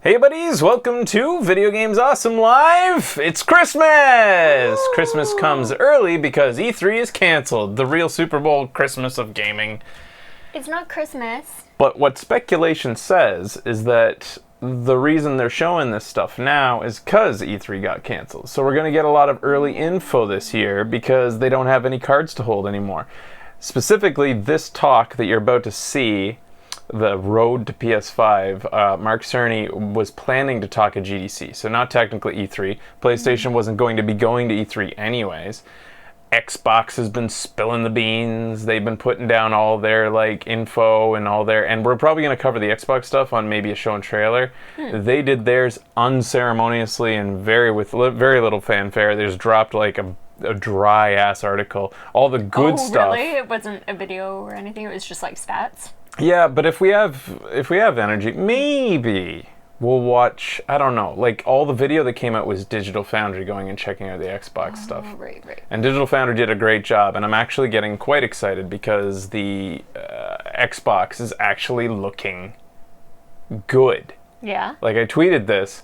Hey buddies, welcome to Video Games Awesome Live! It's Christmas! Ooh. Christmas comes early because E3 is canceled, the real Super Bowl Christmas of gaming. It's not Christmas. But what speculation says is that the reason they're showing this stuff now is because E3 got canceled. So we're going to get a lot of early info this year because they don't have any cards to hold anymore. Specifically, this talk that you're about to see, the road to PS5, Mark Cerny was planning to talk at GDC, so not technically E3. PlayStation wasn't going to be going to E3 anyways. Xbox has been spilling the beans. They've been putting down all their info and all their, and we're probably going to cover the Xbox stuff on maybe a show and trailer. They did theirs unceremoniously and with very little fanfare. They just dropped a dry ass article. All the good stuff. Oh, really? It wasn't a video or anything. It was just stats. Yeah, but if we have energy, maybe we'll watch, I don't know, all the video that came out was Digital Foundry going and checking out the Xbox stuff. Right. And Digital Foundry did a great job, and I'm actually getting quite excited because the Xbox is actually looking good. Yeah. I tweeted this.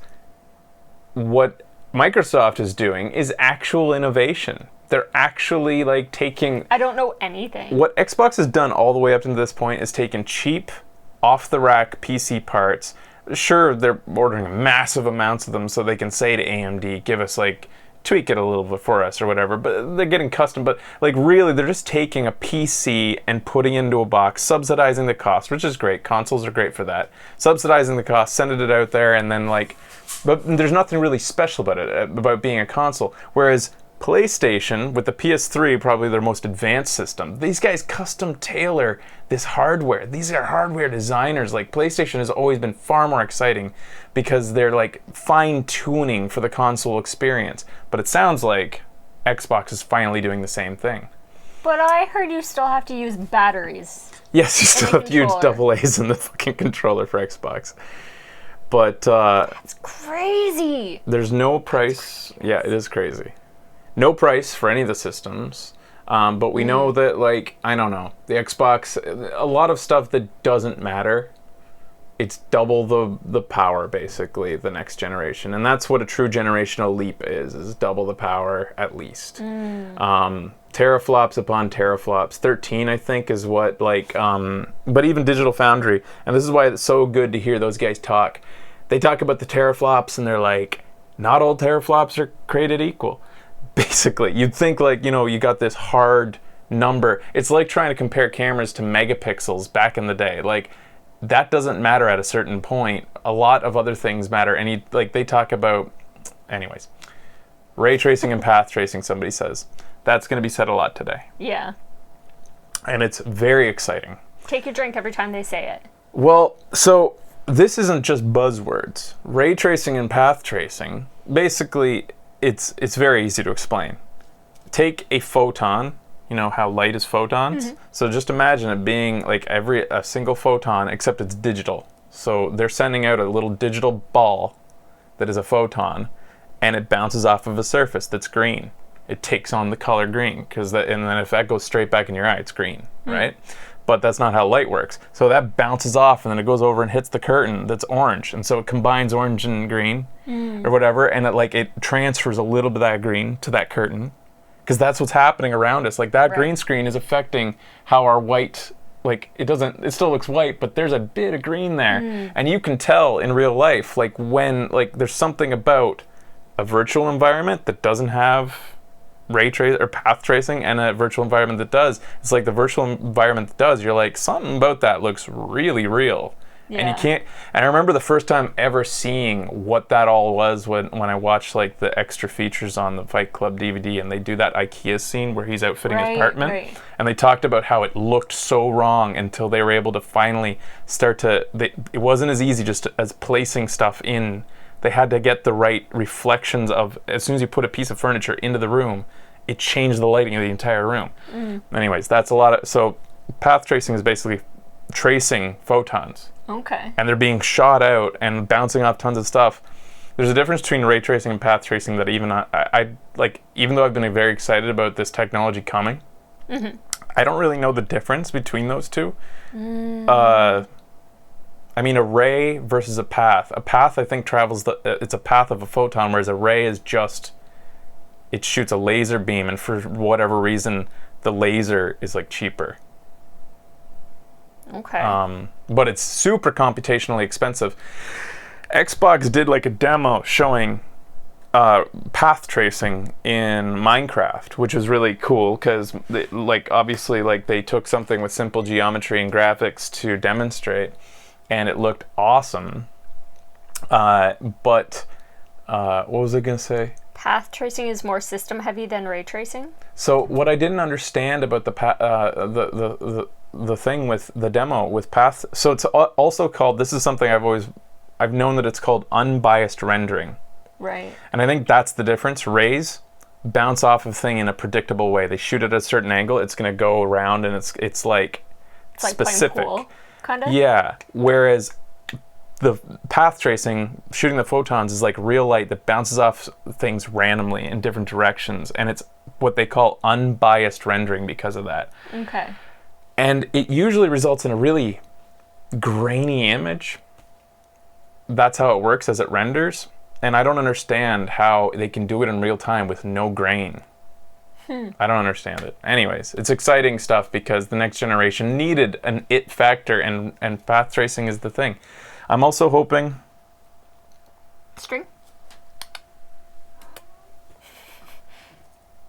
What Microsoft is doing is actual innovation. They're actually taking... I don't know anything. What Xbox has done all the way up to this point is taken cheap, off-the-rack PC parts. Sure, they're ordering massive amounts of them so they can say to AMD, give us tweak it a little bit for us or whatever, but they're getting custom. But really, they're just taking a PC and putting it into a box, subsidizing the cost, which is great. Consoles are great for that. Subsidizing the cost, sending it out there, and then but there's nothing really special about it, about being a console. Whereas PlayStation, with the PS3, probably their most advanced system, these guys custom tailor this hardware. These are hardware designers. PlayStation has always been far more exciting because they're fine-tuning for the console experience. But it sounds like Xbox is finally doing the same thing. But I heard you still have to use batteries. Yes, you still have to use AA's in the fucking controller for Xbox. But that's crazy. There's no price. Yeah, it is crazy. No price for any of the systems, but we know that, I don't know, the Xbox, a lot of stuff that doesn't matter, it's double the power, basically, the next generation. And that's what a true generational leap is double the power, at least. Teraflops upon teraflops. 13, I think, is what, but even Digital Foundry, and this is why it's so good to hear those guys talk. They talk about the teraflops, and they're like, not all teraflops are created equal. Basically, you'd think you got this hard number. It's like trying to compare cameras to megapixels back in the day. That doesn't matter at a certain point. A lot of other things matter. And they talk about, anyways, ray tracing and path tracing, somebody says. That's going to be said a lot today. Yeah. And it's very exciting. Take your drink every time they say it. Well, so this isn't just buzzwords. Ray tracing and path tracing, basically, it's very easy to explain. Take a photon, you know how light is photons? Mm-hmm. So just imagine it being a single photon, except it's digital. So they're sending out a little digital ball that is a photon, and it bounces off of a surface that's green. It takes on the color green, and then if that goes straight back in your eye, it's green, right? But that's not how light works. So that bounces off, and then it goes over and hits the curtain that's orange. And so it combines orange and green, or whatever, and it transfers a little bit of that green to that curtain, because that's what's happening around us. That green screen is affecting how our white, it still looks white, but there's a bit of green there. And you can tell in real life, when there's something about a virtual environment that doesn't have ray trace or path tracing and a virtual environment that does. It's the virtual environment that does, you're something about that looks really real. Yeah. And you can't, and I remember the first time ever seeing what that all was when I watched the extra features on the Fight Club DVD, and they do that IKEA scene where he's outfitting his apartment. Right. And they talked about how it looked so wrong until they were able to finally start it wasn't as easy just as placing stuff in. They had to get the right reflections of, as soon as you put a piece of furniture into the room, it changed the lighting of the entire room. Anyways, that's a lot of, so path tracing is basically tracing photons. Okay. And they're being shot out and bouncing off tons of stuff. There's a difference between ray tracing and path tracing that even even though I've been very excited about this technology coming, I don't really know the difference between those two. I mean, a ray versus a path. A path, I think, travels it's a path of a photon, whereas a ray is just, it shoots a laser beam, and for whatever reason, the laser is like cheaper. Okay. But it's super computationally expensive. Xbox did like a demo showing path tracing in Minecraft, which was really cool because, like, obviously, like they took something with simple geometry and graphics to demonstrate, and it looked awesome. But what was I gonna say? Path tracing is more system heavy than ray tracing. So what I didn't understand about the thing with the demo with path, so it's also called, this is something I've known that it's called unbiased rendering. Right. And I think that's the difference. Rays bounce off of thing in a predictable way. They shoot at a certain angle, it's going to go around, and it's like specific. Playing pool, kind of? Yeah. Whereas the path tracing, shooting the photons, is like real light that bounces off things randomly in different directions, and it's what they call unbiased rendering because of that. Okay. And it usually results in a really grainy image. That's how it works as it renders. And I don't understand how they can do it in real time with no grain. I don't understand it. Anyways, it's exciting stuff because the next generation needed an it factor, and path tracing is the thing. I'm also hoping... String?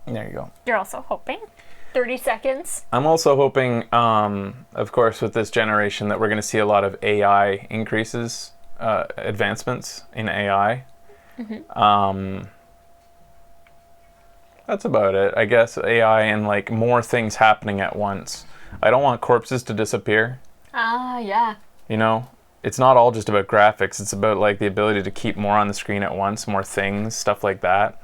There you go. You're also hoping? 30 seconds? I'm also hoping, of course, with this generation that we're going to see a lot of AI increases, advancements in AI. That's about it. I guess AI and like more things happening at once. I don't want corpses to disappear. Yeah. You know, it's not all just about graphics. It's about like the ability to keep more on the screen at once, more things, stuff like that.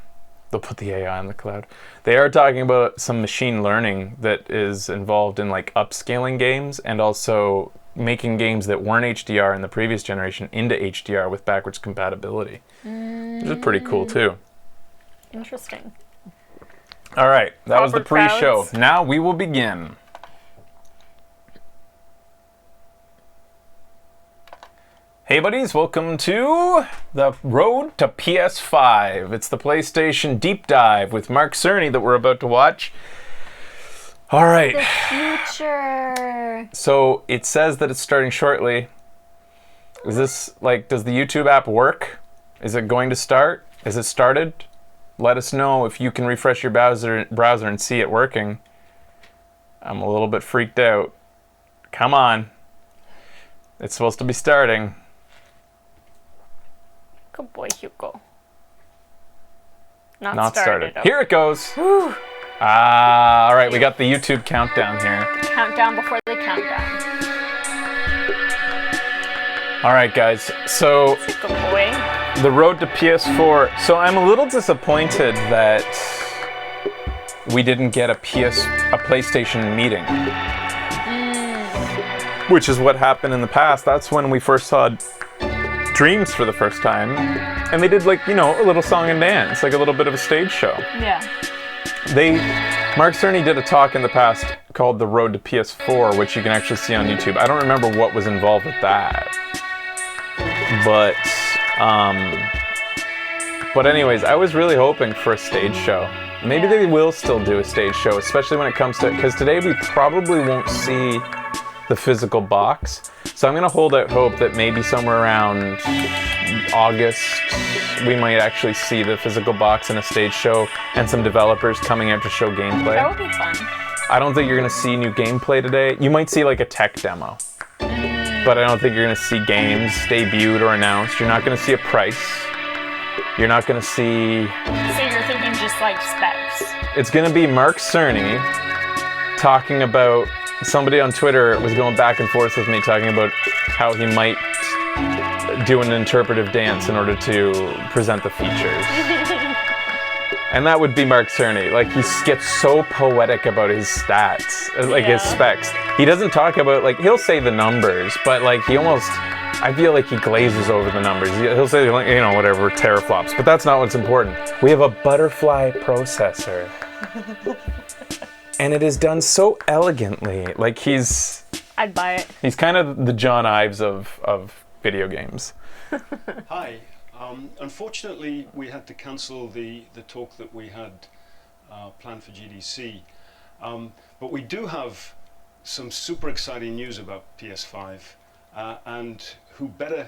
They'll put the AI on the cloud. They are talking about some machine learning that is involved in like upscaling games and also making games that weren't HDR in the previous generation into HDR with backwards compatibility. Which is pretty cool too. Interesting. All right, that was the Proper pre-show. crowds. Now we will begin. Hey buddies, welcome to the road to PS5. It's the PlayStation Deep Dive with Mark Cerny that we're about to watch. All right. The future. So it says that it's starting shortly. Is this like, does the YouTube app work? Is it going to start? Is it started? Let us know if you can refresh your browser and see it working. I'm a little bit freaked out. Come on. It's supposed to be starting. Good boy, Hugo. Not Not started. started. Here it goes. All right, we got the YouTube countdown here. Countdown before the countdown. All right, guys. So Good boy. the road to PS4. So I'm a little disappointed that we didn't get a PlayStation meeting, which is what happened in the past. That's when we first saw Dreams for the first time, and they did like, you know, a little song and dance, like a little bit of a stage show. Yeah. Mark Cerny did a talk in the past called The Road to PS4, which you can actually see on YouTube. I don't remember what was involved with that. But anyways, I was really hoping for a stage show. Maybe they will still do a stage show, especially when it comes to, because today we probably won't see the physical box. So I'm going to hold out hope that maybe somewhere around August, we might actually see the physical box in a stage show and some developers coming out to show gameplay. That would be fun. I don't think you're going to see new gameplay today. You might see like a tech demo, but I don't think you're going to see games debuted or announced. You're not going to see a price. You're not going to see... So you're thinking just like specs. It's going to be Mark Cerny talking about... Somebody on Twitter was going back and forth with me talking about how he might do an interpretive dance in order to present the features. And that would be Mark Cerny. Like, he gets so poetic about his stats, like his specs. He doesn't talk about, like, he'll say the numbers, but like he almost, I feel like he glazes over the numbers. He'll say, like, you know, whatever, teraflops, but that's not what's important. We have a butterfly processor. And it is done so elegantly. Like, he's I'd buy it. He's kind of the John Ives of video games. Hi. Unfortunately, we had to cancel the talk that we had planned for GDC. But we do have some super exciting news about PS5. And who better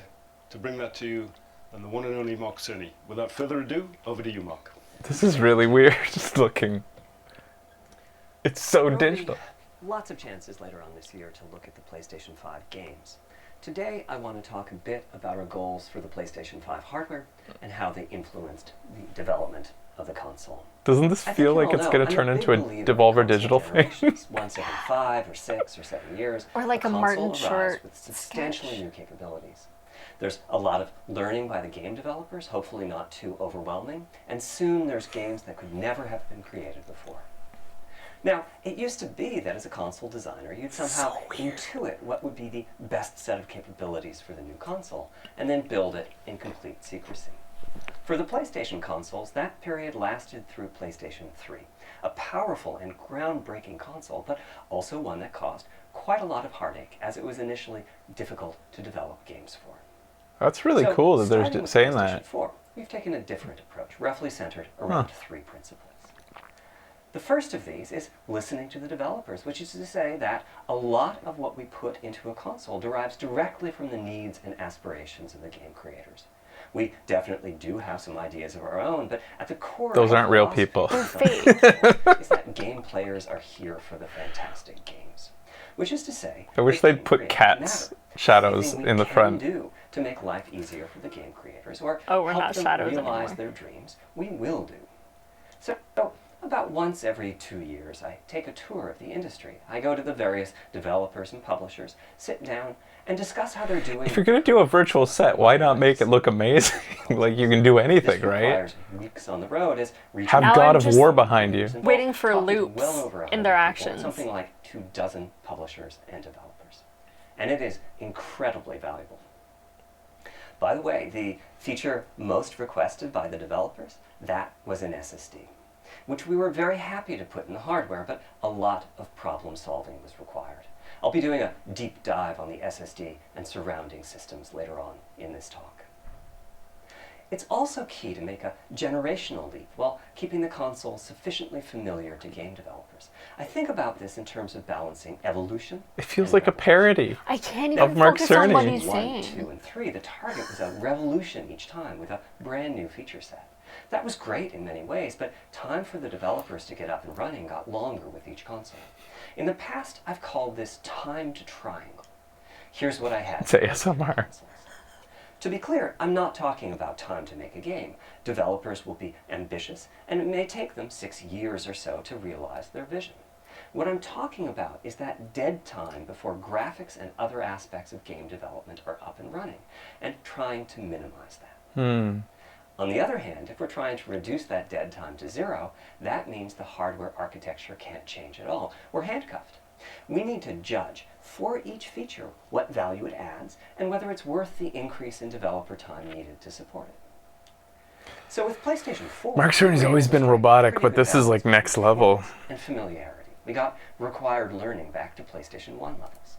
to bring that to you than the one and only Mark Cerny. Without further ado, over to you, Mark. This is really weird, just looking. It's so digital. Lots of chances later on this year to look at the PlayStation 5 games. Today, I want to talk a bit about our goals for the PlayStation 5 hardware and how they influenced the development of the console. Doesn't this feel like it's going to turn into a Devolver Digital thing? Once every 5 or 6 or 7 years, Or like a Martin Short with substantially sketch. new capabilities. There's a lot of learning by the game developers, hopefully not too overwhelming, and soon there's games that could never have been created before. Now, it used to be that as a console designer, you'd somehow intuit what would be the best set of capabilities for the new console, and then build it in complete secrecy. For the PlayStation consoles, that period lasted through PlayStation 3, a powerful and groundbreaking console, but also one that caused quite a lot of heartache, as it was initially difficult to develop games for. That's really So, cool that starting they're with saying PlayStation that. 4, we've taken a different approach, roughly centered around 3 principles. The first of these is listening to the developers, which is to say that a lot of what we put into a console derives directly from the needs and aspirations of the game creators. We definitely do have some ideas of our own, but at the core Those of aren't our real philosophy people. of something is that game players are here for the fantastic games. Which is to say, I wish they they'd can put create cats' matter. shadows Anything we in the can front. do to make life easier for the game creators, or Oh, we're help not them shadows realize anymore. their dreams, we will do. So, about once every 2 years, I take a tour of the industry. I go to the various developers and publishers, sit down, and discuss how they're doing. If you're going to do a virtual set, why not make it look amazing? Like you can do anything, This right? requires weeks on the road as reaching Have Now God I'm of just War behind you. involved waiting for talking to loops over 100 in their people, actions. Something like 24 publishers and developers. And it is incredibly valuable. By the way, the feature most requested by the developers, that was an SSD, which we were very happy to put in the hardware, but a lot of problem solving was required. I'll be doing a deep dive on the SSD and surrounding systems later on in this talk. It's also key to make a generational leap while keeping the console sufficiently familiar to game developers. I think about this in terms of balancing evolution. It feels and like a revolution. parody. I can't Of even Mark focus on what Cerny. he's 1, saying. 2, and 3, the target was a revolution each time with a brand new feature set. That was great in many ways, but time for the developers to get up and running got longer with each console. In the past, I've called this time to triangle. Here's what I had. It's ASMR. To be clear, I'm not talking about time to make a game. Developers will be ambitious, and it may take them 6 years or so to realize their vision. What I'm talking about is that dead time before graphics and other aspects of game development are up and running, and trying to minimize that. On the other hand, if we're trying to reduce that dead time to 0, that means the hardware architecture can't change at all. We're handcuffed. We need to judge for each feature what value it adds and whether it's worth the increase in developer time needed to support it. So with PlayStation 4, Mark Cerny's always been robotic, but this is like next level. And familiarity. We got required learning back to PlayStation 1 levels.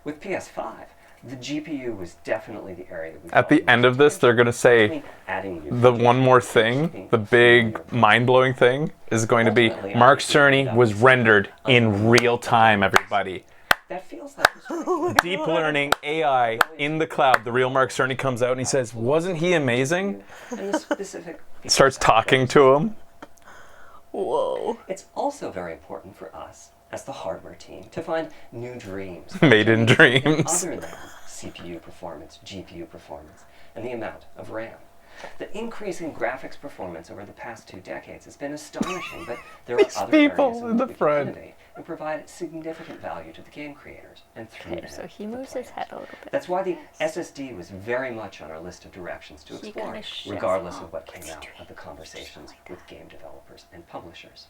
With PS5, the GPU was definitely the area we At the felt end most of this, they're going to say attention. Adding new the features, one more keeping thing, the familiar big with mind-blowing thing, is going to be Mark Cerny was rendered in real time, everybody. That feels like Deep learning, AI, in the cloud. The real Mark Cerny comes out and he says, wasn't he amazing? and the specific Starts talking to him. Whoa. It's also very important for us as the hardware team to find new dreams. Made in dreams. Other than CPU performance, GPU performance, and the amount of RAM. The increase in graphics performance over the past 2 decades has been astonishing, but there are These other people areas in the which we can front. innovate and provide significant value to the game creators and through Okay, them so he the moves his players. head a little bit. That's why the SSD was very much on our list of directions to He explore, kinda shifts regardless off of what the came out street. of the conversations with game developers and publishers.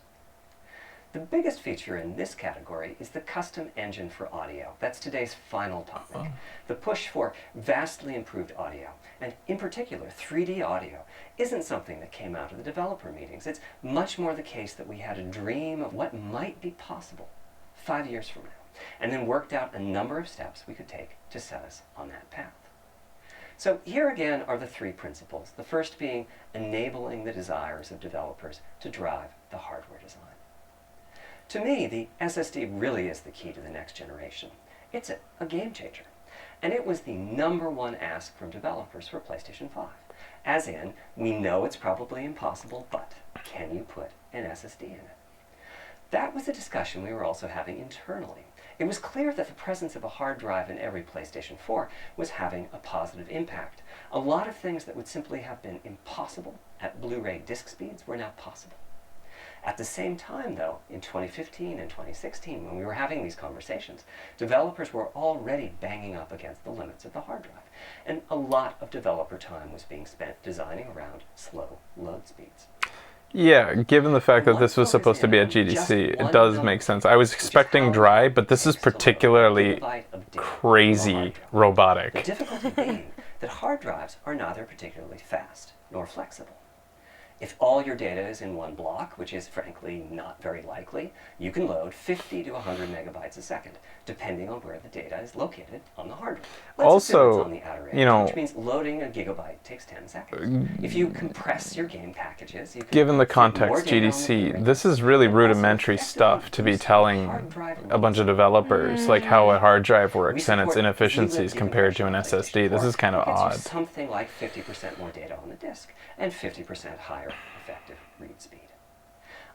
The biggest feature in this category is the custom engine for audio. That's today's final topic. The push for vastly improved audio, and in particular 3D audio, isn't something that came out of the developer meetings. It's much more the case that we had a dream of what might be possible 5 years from now. and then worked out a number of steps we could take to set us on that path. So here again are the three principles, the first being enabling the desires of developers to drive the hardware design. To me, the SSD really is the key to the next generation. It's a game changer. And it was the #1 ask from developers for PlayStation 5. As in, we know it's probably impossible, but can you put an SSD in it? That was a discussion we were also having internally. It was clear that the presence of a hard drive in every PlayStation 4 was having a positive impact. A lot of things that would simply have been impossible at Blu-ray disc speeds were now possible. At the same time, though, in 2015 and 2016, when we were having these conversations, developers were already banging up against the limits of the hard drive, and a lot of developer time was being spent designing around slow load speeds. Yeah, given the fact that this was supposed to be at GDC, it does make sense. I was expecting dry, but this is particularly crazy The robotic. difficulty being that hard drives are neither particularly fast nor flexible. If all your data is in one block, which is frankly not very likely, you can load 50 to 100 megabytes a second, depending on where the data is located on the hard drive. Let's assume it's on the outer edge, which means loading a gigabyte takes 10 seconds. If you compress your game packages, you can Given the fit more context data on the GDC, Blu-ray. this is really And also rudimentary effectively stuff to be boost telling hard drive a bunch of load. developers like how a hard drive We works and its support inefficiencies zlib compared to configuration an on SSD. PlayStation This 4. is kind of It gets you odd. something like 50% more data on the disk and 50% higher effective read speed.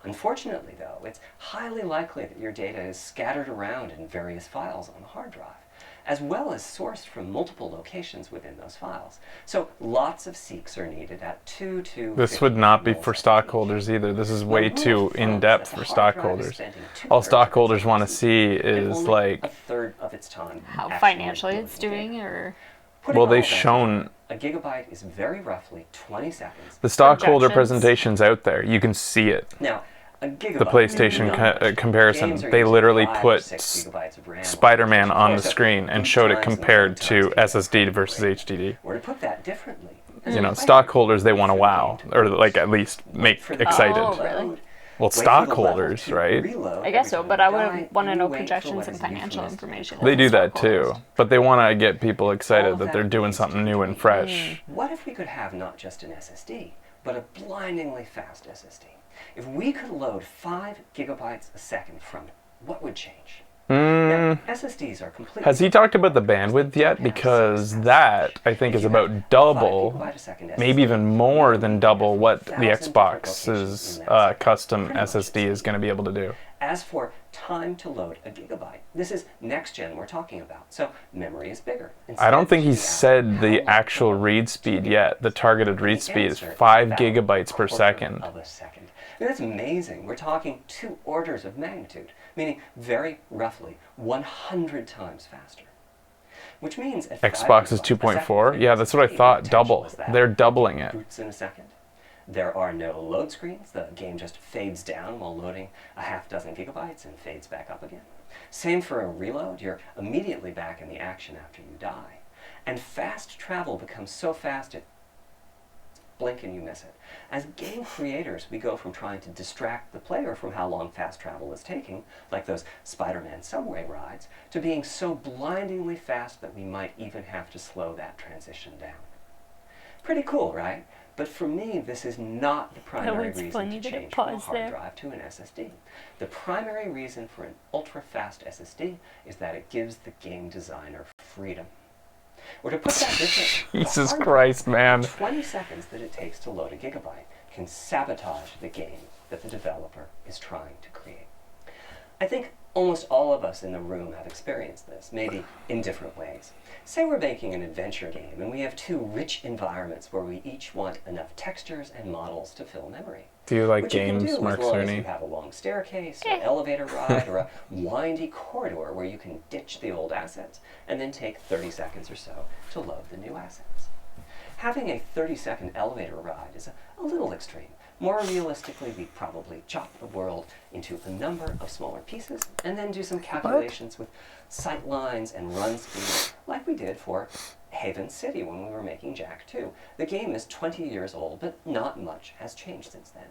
Unfortunately, though, it's highly likely that your data is scattered around in various files on the hard drive, as well as sourced from multiple locations within those files. So lots of seeks are needed at 2 to This would not be 50 for milliseconds stockholders each. either. This is The way rule of too thumb is in-depth that for the hard drive is stockholders. spending All 2/3 stockholders of want to its see time and is only like, a third of its time How actually financially loading it's data. doing, or Putting well, all they that shown together, a gigabyte is very roughly 20 seconds. the stockholder Projections. presentations out there. You can see it. Now, a gigabyte The PlayStation is not much. comparison, Games are they usually literally 5 or put 6 gigabytes of RAM Spider-Man on the So screen and 8 showed it times and compared 10 to times the SSD RAM. versus HDD. Or to put that differently, as You a know, player, stockholders, they wait want to for the wow, game to or load, like at least wait make for the excited. Oh, game to really? load, Well, wait for the level stockholders, to right? reload I guess every so, time but you I die, would want to and know you wait for projections what and is financial euphemistically information. called They do that too, stockholders. but they want to get people All excited of that they're that doing needs to something be new and tweaked. fresh. What if we could have not just an SSD, but a blindingly fast SSD? If we could load 5 gigabytes a second from it, what would change? Now, SSDs are completely... Has he talked about the bandwidth yet? Because that, I think, is about double, maybe even more than double what the Xbox's custom SSD is going to be able to do. As for time to load a gigabyte, this is next gen we're talking about, so memory is bigger. I don't think Instead, he's we said have the how actual long to read load speed 2 yet. The targeted gigabytes. read The speed is answer 5 about gigabytes per 1/4 second. of a second. I mean, that's amazing. We're talking 2 orders of magnitude, meaning very roughly 100 times faster. Which means at 5 Xbox is gigabytes a 2.4? second, Yeah, that's what I the thought. potential Double. is that They're doubling it. boots in a second. There are no load screens. The game just fades down while loading a half dozen gigabytes and fades back up again. Same for a reload. You're immediately back in the action after you die. And fast travel becomes so fast it blink and you miss it. As game creators, we go from trying to distract the player from how long fast travel is taking, like those Spider-Man subway rides, to being so blindingly fast that we might even have to slow that transition down. Pretty cool, right? But for me, this is not the primary it's reason funny to that it change from a paused hard there. drive to an SSD. The primary reason for an ultra-fast SSD is that it gives the game designer freedom. Or to put that differently, Jesus Christ, man. The 20 seconds that it takes to load a gigabyte can sabotage the game that the developer is trying to create. I think almost all of us in the room have experienced this, maybe in different ways. Say we're making an adventure game and we have 2 rich environments where we each want enough textures and models to fill memory. Do you like Which you can games, do Mark as long as you Cerny? have a long staircase, an elevator ride, or a windy corridor where you can ditch the old assets and then take 30 seconds or so to load the new assets. Having a 30-second elevator ride is a little extreme. More realistically, we probably chop the world into a number of smaller pieces and then do some calculations with sight lines and run speed like we did for Haven City when we were making Jak 2. The game is 20 years old, but not much has changed since then.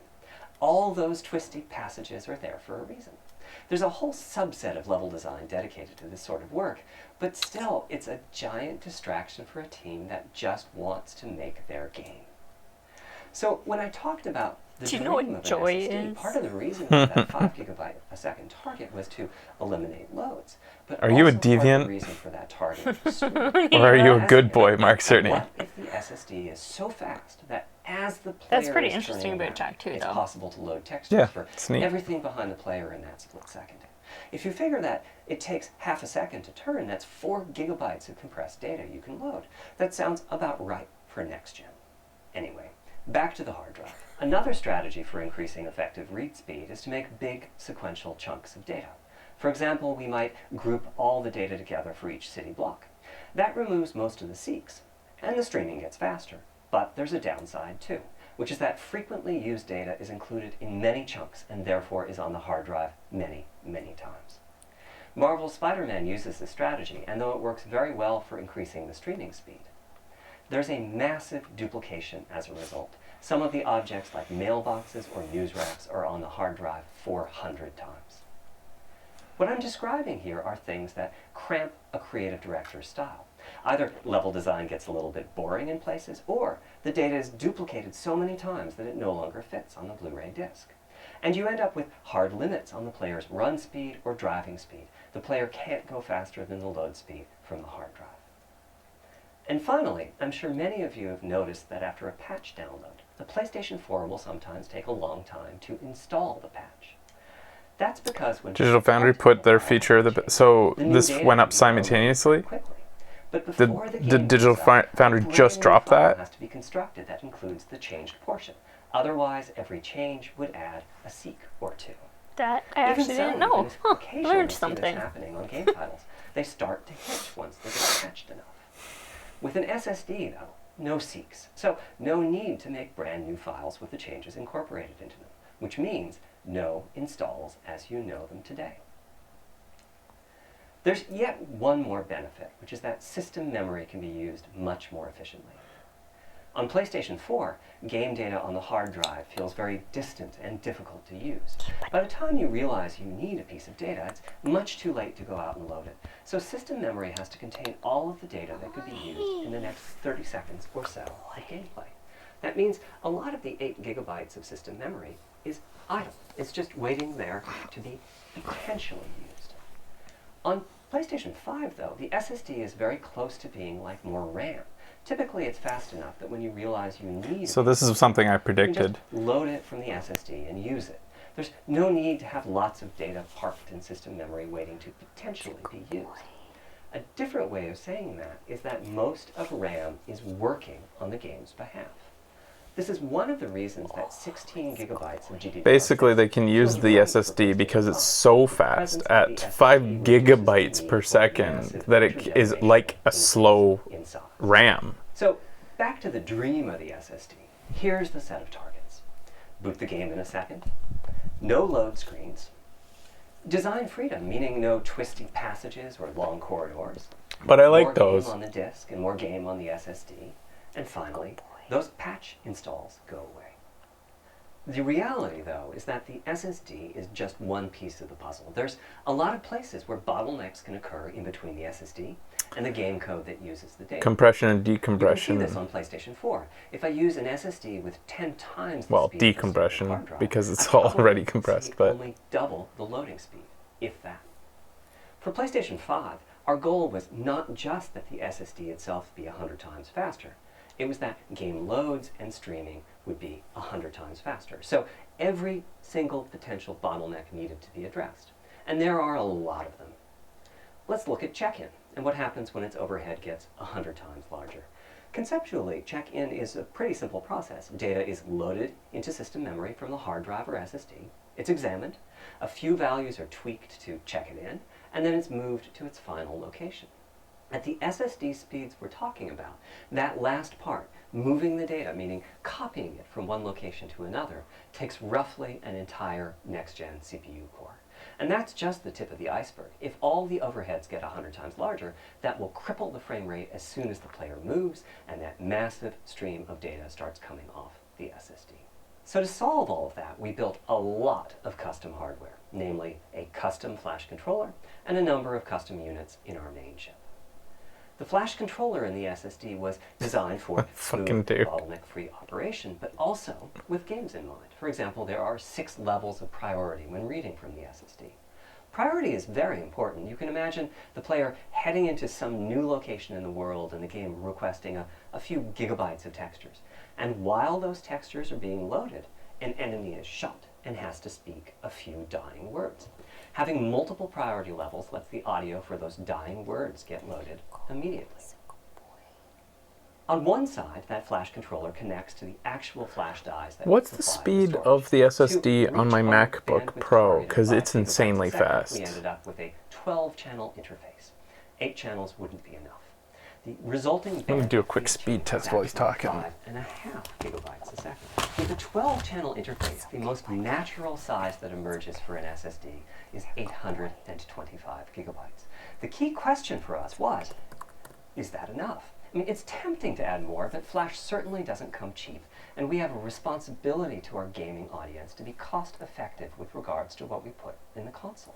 All those twisty passages are there for a reason. There's a whole subset of level design dedicated to this sort of work, but still, it's a giant distraction for a team that just wants to make their game. So when I talked about the Do you know what dream of an joy SSD, is? part of the reason for that 5 gigabyte a second target was to eliminate loads. But Are you a also part of deviant? the reason for that target was speed. Or are you a As good in, boy, Mark Cerny? What if the SSD is so fast that as the player That's pretty is interesting turning about around, Jack too, it's though. possible to load textures Yeah, for it's neat. everything behind the player in that split second. If you figure that it takes half a second to turn, that's 4 gigabytes of compressed data you can load. That sounds about right for next gen. Anyway, back to the hard drive. Another strategy for increasing effective read speed is to make big sequential chunks of data. For example, we might group all the data together for each city block. That removes most of the seeks, and the streaming gets faster. But there's a downside too, which is that frequently used data is included in many chunks and therefore is on the hard drive many, many times. Marvel's Spider-Man uses this strategy, and though it works very well for increasing the streaming speed, there's a massive duplication as a result. Some of the objects like mailboxes or news racks are on the hard drive 400 times. What I'm describing here are things that cramp a creative director's style. Either level design gets a little bit boring in places, or the data is duplicated so many times that it no longer fits on the Blu-ray disc. And you end up with hard limits on the player's run speed or driving speed. The player can't go faster than the load speed from the hard drive. And finally, I'm sure many of you have noticed that after a patch download, the PlayStation 4 will sometimes take a long time to install the patch. That's because when Digital Foundry put their feature, so the new this data went can up be downloaded simultaneously? quickly. But Did before the game Digital goes up, Foundry a brand just new drop file that? has to be constructed that includes the changed portion. Otherwise, every change would add a seek or two. That I Even actually so, didn't even know. if Huh, occasionally learned we see this something. happening on game titles. They start to hitch once they get patched enough. With an SSD, though, no seeks. So no need to make brand new files with the changes incorporated into them, which means no installs as you know them today. There's yet one more benefit, which is that system memory can be used much more efficiently. On PlayStation 4, game data on the hard drive feels very distant and difficult to use. By the time you realize you need a piece of data, it's much too late to go out and load it. So system memory has to contain all of the data that could be used in the next 30 seconds or so of gameplay. That means a lot of the 8 gigabytes of system memory is idle. It's just waiting there to be potentially used. On PlayStation 5, though, the SSD is very close to being like more RAM. Typically, it's fast enough that when you realize you need So this is something I you can predicted. just load it from the SSD and use it. There's no need to have lots of data parked in system memory waiting to potentially be used. A different way of saying that is that most of RAM is working on the game's behalf. This is one of the reasons that 16 gigabytes of GDDR6 Basically, they can use feels the right for SSD because it's PlayStation so 5. fast The presence of at the 5 SSD reduces the gigabytes need per for second massive that it is intergeneration like a increase slow in size. RAM. So, back to the dream of the SSD. Here's the set of targets. Boot the game in a second. No load screens. Design freedom, meaning no twisty passages or long corridors. But I More like those. game on the disk and more game on the SSD. And finally, those patch installs go away. The reality, though, is that the SSD is just one piece of the puzzle. There's a lot of places where bottlenecks can occur in between the SSD and the game code that uses the data. Compression and You can see decompression. this on PlayStation 4. If I use an SSD with 10 times the Well, speed of the standard decompression, hard drive, because it's I probably already see compressed, but only double the loading speed, if that. For PlayStation 5, our goal was not just that the SSD itself be 100 times faster. It was that game loads and streaming would be 100 times faster. So every single potential bottleneck needed to be addressed. And there are a lot of them. Let's look at check-in and what happens when its overhead gets 100 times larger. Conceptually, check-in is a pretty simple process. Data is loaded into system memory from the hard drive or SSD. It's examined. A few values are tweaked to check it in, and then it's moved to its final location. At the SSD speeds we're talking about, that last part, moving the data, meaning copying it from one location to another, takes roughly an entire next-gen CPU core. And that's just the tip of the iceberg. If all the overheads get 100 times larger, that will cripple the frame rate as soon as the player moves, and that massive stream of data starts coming off the SSD. So to solve all of that, we built a lot of custom hardware, namely a custom flash controller and a number of custom units in our main chip. The flash controller in the SSD was designed for smooth, bottleneck-free operation, but also with games in mind. For example, there are 6 levels of priority when reading from the SSD. Priority is very important. You can imagine the player heading into some new location in the world and the game requesting a few gigabytes of textures. And while those textures are being loaded, an enemy is shot and has to speak a few dying words. Having multiple priority levels lets the audio for those dying words get loaded immediately. On one side, that flash controller connects to the actual flash dies that What's the speed of the SSD on my MacBook Pro? Because it's insanely fast. We ended up with a 12-channel interface. 8 channels wouldn't be enough. The resulting Let me do a quick speed test while he's talking. 5.5 gigabytes a second. With a 12-channel interface, the most natural size that emerges for an SSD is 825 gigabytes. The key question for us was, is that enough? I mean, it's tempting to add more, but Flash certainly doesn't come cheap, and we have a responsibility to our gaming audience to be cost-effective with regards to what we put in the console.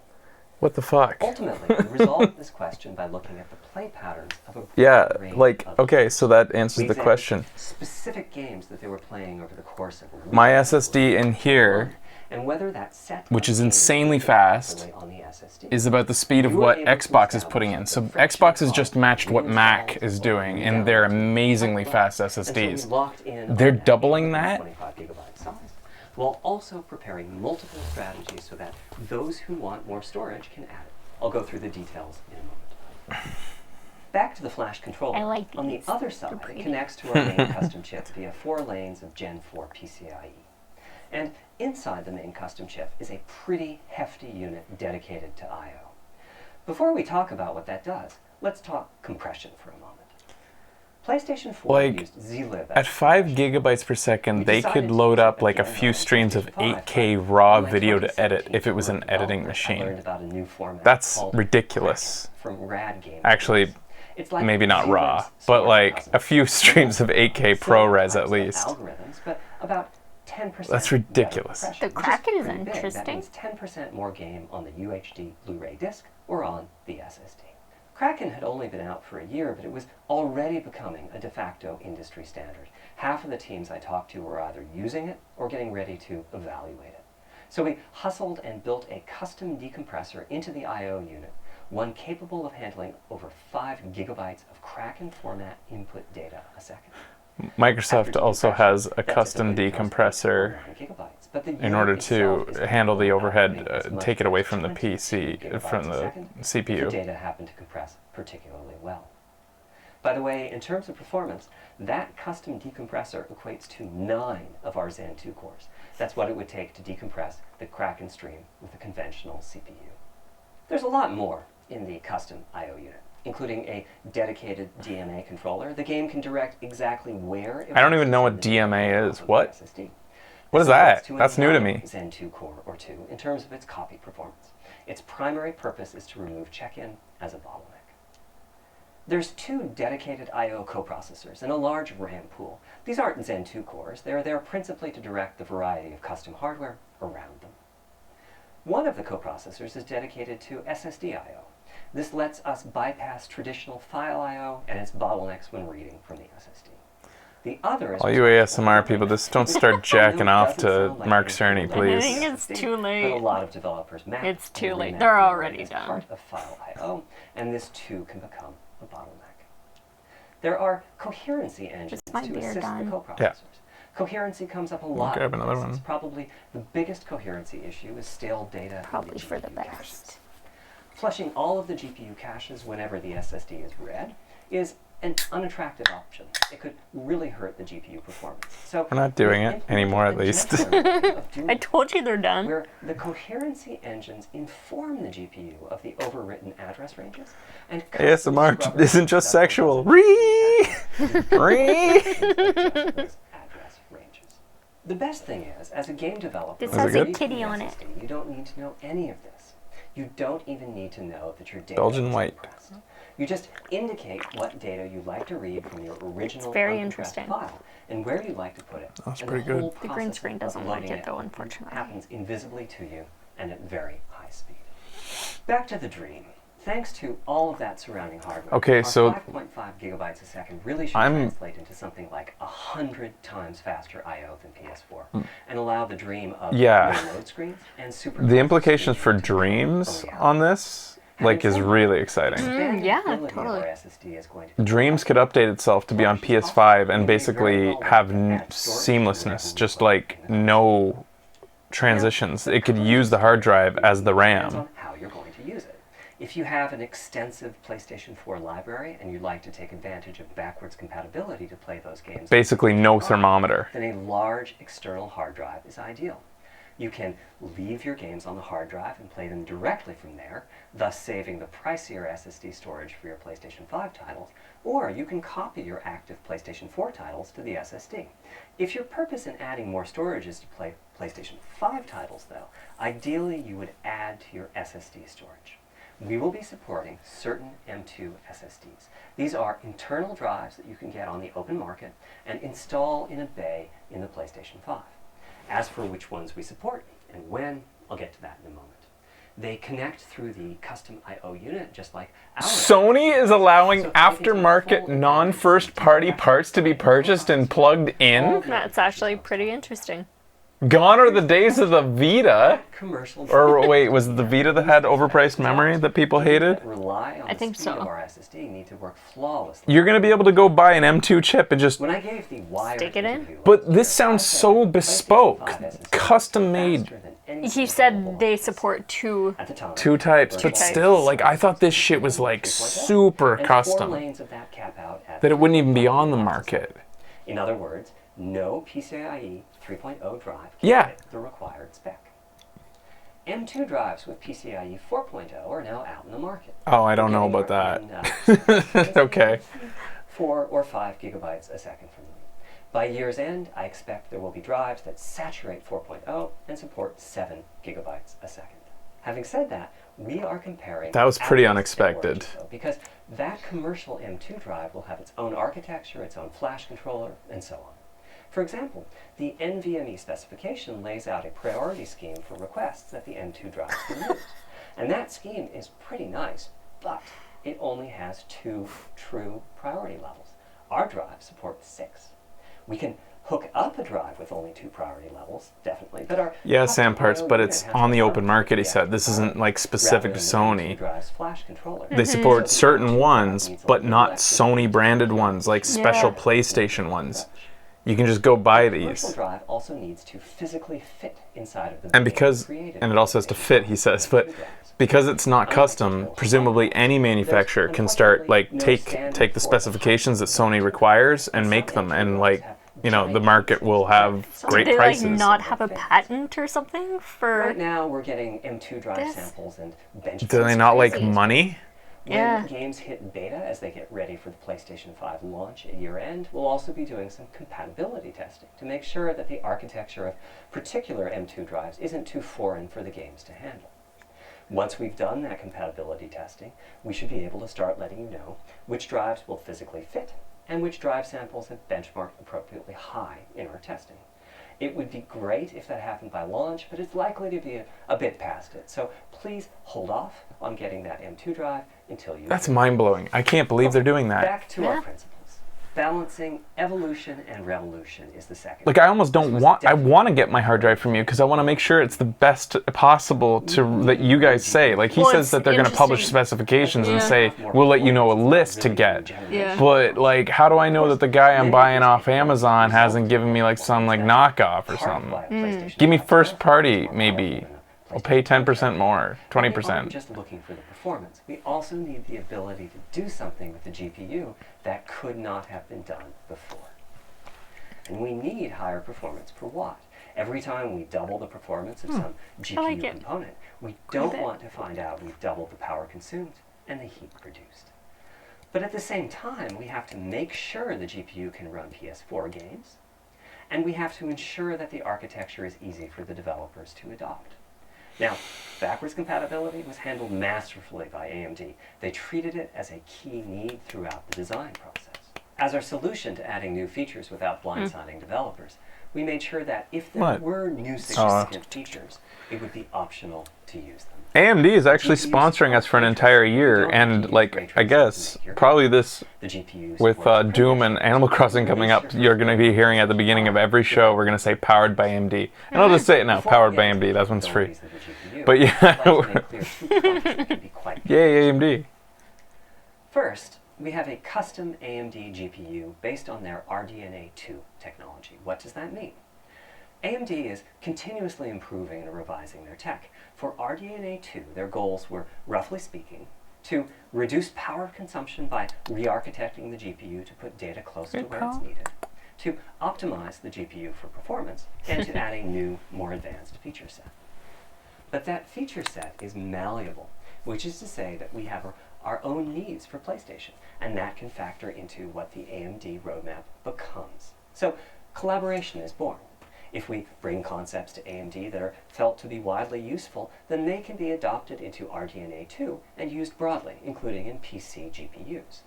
What the fuck? Ultimately, we resolved this question by looking at the play patterns of a Yeah, range like, of okay, so that answers We the examined question. specific games that they were playing over the course of a week. My SSD in here, and whether that set which of is games insanely was fast, properly on the SSD. is about the speed of You were what able to Xbox is establish putting in. So the friction Xbox has cost just matched what Mac reinstalls is or doing, and they're redownloads amazingly quite fast well. And so we SSDs. locked in on They're that doubling that? 25 gigabyte size, while also preparing multiple strategies so that those who want more storage can add it. I'll go through the details in a moment. Back to the flash controller. I like On the these. other They're side, it pretty. connects to our main custom chip via 4 lanes of Gen 4 PCIe. And inside the main custom chip is a pretty hefty unit dedicated to I/O. Before we talk about what that does, let's talk compression for a moment. PlayStation 4 Like, used zlib At 5 gigabytes per second, they could load up like a few streams of 8K raw video to edit if it was an editing machine. That's ridiculous. From Rad Games. Actually, It's like maybe not raw, zlib's but smart like puzzle. a few streams of 8K ProRes at least. Algorithms, but about 10% That's ridiculous. better The compression, Kraken which is pretty big. interesting. That means 10% more game on the UHD Blu-ray disc or on the SSD. Kraken had only been out for a year, but it was already becoming a de facto industry standard. Half of the teams I talked to were either using it or getting ready to evaluate it. So we hustled and built a custom decompressor into the I/O unit, one capable of handling over 5 gigabytes of Kraken format input data a second. Microsoft After also decompression, has a that custom typically comes decompressor to 9 gigabytes, but the in unit order itself to is handle the capable of overhead, outputting as much take it away as from the 22 PC, from gigabytes a the second if the CPU. data happened to compress particularly well. By the way, in terms of performance, that custom decompressor equates to 9 of our Zen 2 cores. That's what it would take to decompress the Kraken stream with a conventional CPU. There's a lot more in the custom I/O unit, including a dedicated DMA controller. The game can direct exactly where it I don't wants even to know send what the data DMA is. onto the What? SSD. What is This equates that? to That's new to another me. Zen 2 core or 2 in terms of its copy performance. Its primary purpose is to remove check-in as a bottleneck. There's 2 dedicated I/O coprocessors and a large RAM pool. These aren't Zen 2 cores. They're there principally to direct the variety of custom hardware around them. One of the coprocessors is dedicated to SSD I/O. This lets us bypass traditional file I/O and its bottlenecks when reading from the SSD. The other is All you ASMR people, just don't start jacking off to Mark Cerny, I please. think it's too But late. a lot of developers map It's too and late. remap They're the already memory as done. part of file I/O, and this too can become a bottleneck. There are coherency engines Is my to beer assist done? the coprocessors. Yeah. Coherency comes up a lot. grab in another places. one. Probably the biggest coherency issue is stale data. in Probably for the GPU caches. best. Flushing all of the GPU caches whenever the SSD is read is an unattractive option. It could really hurt the GPU performance. So We're not doing we've it anymore, at implemented a least. gentler way of doing I it, told you they're done. where the coherency engines inform the GPU of the overwritten address ranges and custom ASMR scrubber isn't just that sexual. those Ree! address ranges. The best thing is, as a game developer, This has when a you use kitty the on it. SSD, you don't need to know any of this. You don't even need to know that your data Belgian is white. compressed. You just indicate what data you'd like to read from your original very uncompressed interesting. file and where you'd like to put it. That's And pretty the whole good. The green process screen of doesn't like uploading it though, unfortunately. happens invisibly to you and at very high speed. Back to the Dream. Thanks to all of that surrounding hardware, Okay, our so 5.5 gigabytes a second really should I'm- translate into something like 100 times faster I/O than PS4, and allow the dream of Yeah. no load screens and super. The implications for Dreams on this, like, is really exciting. Yeah, Of our totally. SSD is going to be Dreams could update itself to be on PS5 and basically have seamlessness, just like no transitions. It could use the hard drive as the depends RAM. on how you're going to use it. If you have an extensive PlayStation 4 library and you'd like to take advantage of backwards compatibility to play those games, Basically no thermometer. then a large external hard drive is ideal. You can leave your games on the hard drive and play them directly from there, thus saving the pricier SSD storage for your PlayStation 5 titles, or you can copy your active PlayStation 4 titles to the SSD. If your purpose in adding more storage is to play PlayStation 5 titles, though, ideally you would add to your SSD storage. We will be supporting certain M2 SSDs. These are internal drives that you can get on the open market and install in a bay in the PlayStation 5. As for which ones we support and when, I'll get to that in a moment. They connect through the custom I/O unit, just like our Sony is allowing So I can take aftermarket, full non-first party parts to be purchased and plugged in? That's actually pretty interesting. Gone are the days of the Vita. commercial Or wait, was it the Vita that had overpriced memory that people hated? that rely on I think the speed so. of our SSD need to work flawlessly. You're gonna be able to go buy an M2 chip and just... When I gave the wired Stick it in? interview But last this year, sounds I said so PlayStation bespoke, 5 SSD custom is made. faster than anything He available said on they the support two. At the time, Two types, but types. still, like, I thought this shit was, like, super and 4 custom. lanes of that cap out at That it wouldn't even be 5 on the gigabytes a market. second. In other words, no PCIe 3.0 drive can Yeah. hit the required spec. M2 drives with PCIe 4.0 are now out in the market. Oh, I don't know about that. Okay. 4 or 5 gigabytes a second from them. By year's end, I expect there will be drives that saturate 4.0 and support 7 gigabytes a second. Having said that, we are comparing... That was pretty apples to unexpected. oranges, though, because that commercial M2 drive will have its own architecture, its own flash controller, and so on. For example, the NVMe specification lays out a priority scheme for requests that the M2 drives can use. And that scheme is pretty nice, but it only has 2 true priority levels. Our drive supports 6. We can hook up a drive with only 2 priority levels, definitely, but our Yeah, custom Sam Parts, I/O but unit it's has on the to open market, he the said. This isn't, like, specific rather to than the M2 Sony. drive's flash controller. They support So the certain M2 ones, needs a but little not extra Sony branded ones, like special Yeah. PlayStation ones. You can just go buy The commercial these. drive also needs to physically fit inside of the And bin because, created and it by also has to PlayStation fit, he says, but drives. because it's not custom, presumably any manufacturer can start, like, take the specifications that Sony requires and make them, and, like, you know, the market will have great Did they prices. like not have a patent or something for? Right now, we're getting M2 drive This- samples and benchmarks. Do they not like crazy. money? When Yeah. games hit beta as they get ready for the PlayStation 5 launch at year end, we'll also be doing some compatibility testing to make sure that the architecture of particular M2 drives isn't too foreign for the games to handle. Once we've done that compatibility testing, we should be able to start letting you know which drives will physically fit and which drive samples have benchmarked appropriately high in our testing. It would be great if that happened by launch, but it's likely to be a bit past it. So please hold off on getting that M2 drive until you... That's mind-blowing. I can't believe they're doing that. Back to our Yeah. principles. Balancing evolution and revolution is the second. Like, I almost don't want, I want to get my hard drive from you because I want to make sure it's the best possible to, that you guys say. Like, he Well, says it's that they're going to publish interesting. specifications and Yeah. say, we'll let you know a list to get. Yeah. But, like, how do I know that the guy I'm buying off Amazon hasn't given me, like, some, like, knockoff or something? Give me first party, maybe. I'll pay 10% more, We aren't 20%. just looking for the performance. We also need the ability to do something with the GPU that could not have been done before. And we need higher performance per watt. Every time we double the performance of some GPU like it. component, we Quite a don't bit. want to find out we've doubled the power consumed and the heat produced. But at the same time, we have to make sure the GPU can run PS4 games, and we have to ensure that the architecture is easy for the developers to adopt. Now, backwards compatibility was handled masterfully by AMD. They treated it as a key need throughout the design process. As our solution to adding new features without blindsiding developers, we made sure that if there What? were new significant features, it would be optional to use them. AMD is actually sponsoring us for an entire year, and like I guess probably this The GPUs with Doom and Animal Crossing coming up, you're going to be hearing at the beginning of every show we're going to say powered by AMD, and I'll just say it now, powered by AMD. That one's free. But yeah, yay AMD. First, we have a custom AMD GPU based on their RDNA 2 technology. What does that mean? AMD is continuously improving and revising their tech. For RDNA 2, their goals were, roughly speaking, to reduce power consumption by re-architecting the GPU to put data close to where it's needed, to optimize the GPU for performance, and to add a new, more advanced feature set. But that feature set is malleable, which is to say that we have our own needs for PlayStation, and that can factor into what the AMD roadmap becomes. So collaboration is born. If we bring concepts to AMD that are felt to be widely useful, then they can be adopted into RDNA 2 and used broadly, including in PC GPUs.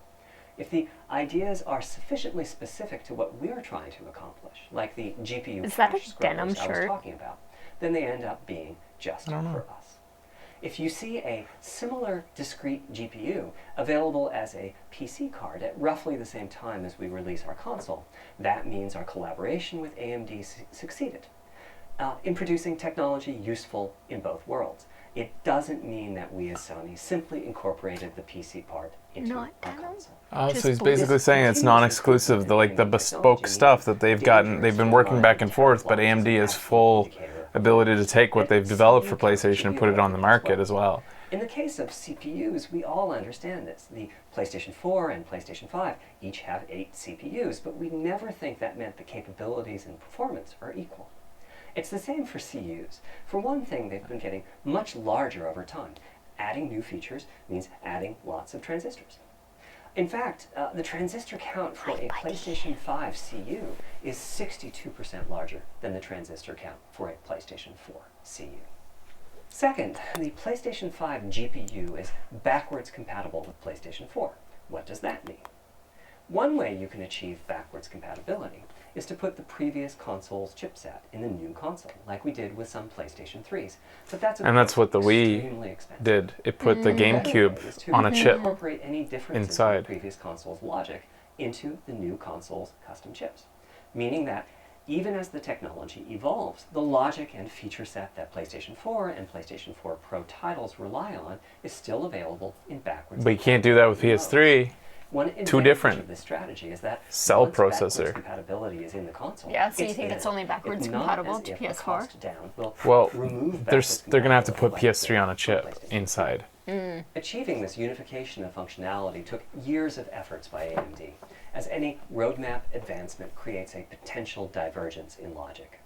If the ideas are sufficiently specific to what we're trying to accomplish, like the GPU Is that a cache denim scrubbers I was shirt? talking about, then they end up being just for us. If you see a similar discrete GPU available as a PC card at roughly the same time as we release our console, that means our collaboration with AMD succeeded in producing technology useful in both worlds. It doesn't mean that we as Sony simply incorporated the PC part into our console. Oh, Just so he's believe- basically saying it's non-exclusive, the bespoke stuff that they've been working back and forth, but AMD has full ability to take what they've developed for PlayStation and put it on the market as well. In the case of CPUs, we all understand this. The PlayStation 4 and PlayStation 5 each have 8 CPUs, but we never think that meant the capabilities and performance are equal. It's the same for CUs. For one thing, they've been getting much larger over time. Adding new features means adding lots of transistors. In fact, the transistor count for a PlayStation 5 CU is 62% larger than the transistor count for a PlayStation 4 CU. Second, the PlayStation 5 GPU is backwards compatible with PlayStation 4. What does that mean? One way you can achieve backwards compatibility is to put the previous console's chipset in the new console, like we did with some PlayStation 3s. But that's what the Wii extremely expensive. did. It put the GameCube on a chip incorporate any differences inside. in the previous console's logic into the new console's custom chips, meaning that even as the technology evolves, the logic and feature set that PlayStation 4 and PlayStation 4 Pro titles rely on is still available in backwards. But you can't do that with compatible PS3. One Too advantage different. of this strategy is that Cell once backwards processor. compatibility is in the console. Yeah, so you think in. it's only backwards It's not compatible as to if a PS4? cost down will Well, remove they're backwards going to have to put compatibility PS3 on a from chip PlayStation. inside. Achieving this unification of functionality took years of efforts by AMD, as any roadmap advancement creates a potential divergence in logic.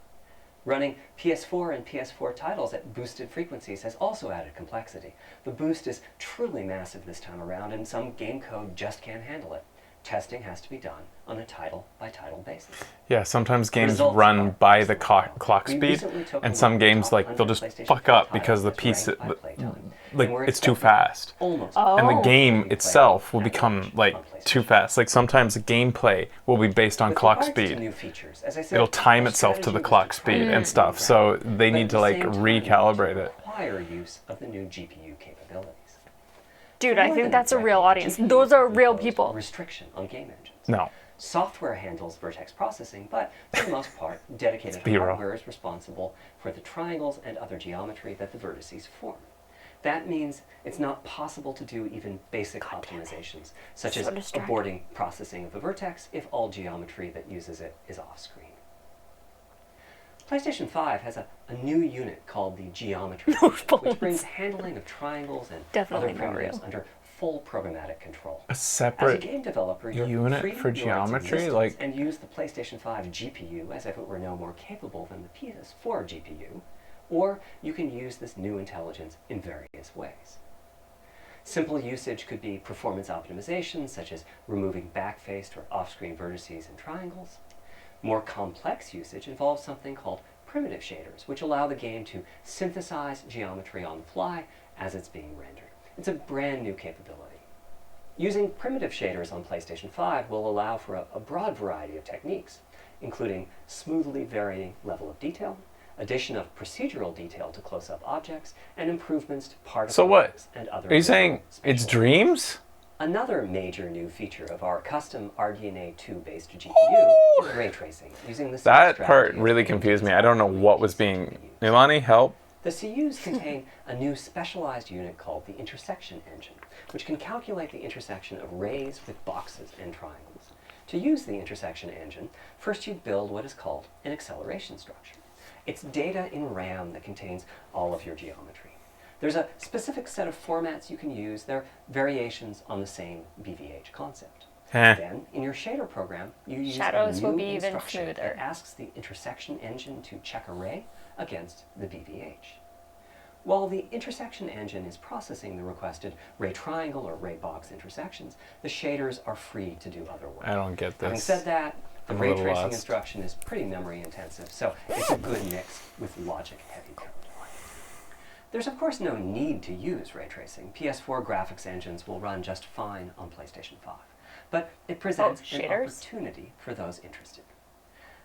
Running PS4 and PS4 titles at boosted frequencies has also added complexity. The boost is truly massive this time around, and some game code just can't handle it. Testing has to be done on a title-by-title basis. Yeah, sometimes games Results run are by the excellent. clock We speed, recently took a and look some at the games top like they'll 100 just PlayStation fuck 4 up because the titles piece ranked by playtime, like and we're it's too expecting fast. almost And the Oh. game Playable itself will at become launch like on PlayStation. too fast. Like sometimes the gameplay will be based on With clock regards to speed. new features, as I said, It'll time our itself to strategy the was clock to speed try and stuff. to So grab, they but need at to the like same time, recalibrate to it. require use of the new GPU capabilities. Dude, More I than think that's a real directly, audience. GPUs Those are have real imposed people. Restriction on game engines. No. Software handles vertex processing, but for the most part, dedicated B-roll. hardware is responsible for the triangles and other geometry that the vertices form. That means it's not possible to do even basic optimizations, such So as distracting. aborting processing of the vertex if all geometry that uses it is off-screen. PlayStation 5 has a new unit called the Geometry Those Engine, which bones. brings handling of triangles and Definitely other not primitives real. under full programmatic control. A As a separate game developer, you're unit free to for ignore its geometry? existence Like- and use the PlayStation 5 GPU as if it were no more capable than the PS4 GPU, or you can use this new intelligence in various ways. Simple usage could be performance optimization, such as removing backfaced or off-screen vertices and triangles. More complex usage involves something called primitive shaders, which allow the game to synthesize geometry on the fly as it's being rendered. It's a brand new capability. Using primitive shaders on PlayStation 5 will allow for a broad variety of techniques, including smoothly varying level of detail, addition of procedural detail to close-up objects, and improvements to particles So what? and other. Are you saying it's dreams? Another major new feature of our custom RDNA 2-based GPU is ray tracing, using the same That part strategy as really the confused me. Intel's I don't know what was CPUs. being... Ilani, help. The CUs contain a new specialized unit called the intersection engine, which can calculate the intersection of rays with boxes and triangles. To use the intersection engine, first you build what is called an acceleration structure. It's data in RAM that contains all of your geometry. There's a specific set of formats you can use. They're variations on the same BVH concept. Then, in your shader program, you use Shadows a new will be even instruction smoother. that asks the intersection engine to check a ray against the BVH. While the intersection engine is processing the requested ray triangle or ray box intersections, the shaders are free to do other work. I don't get this. Having said that, the I'm a ray little tracing lost. instruction is pretty memory intensive, so it's a good mix with logic heavy code. There's of course no need to use ray tracing. PS4 graphics engines will run just fine on PlayStation 5. But it presents an shaders? opportunity for those interested.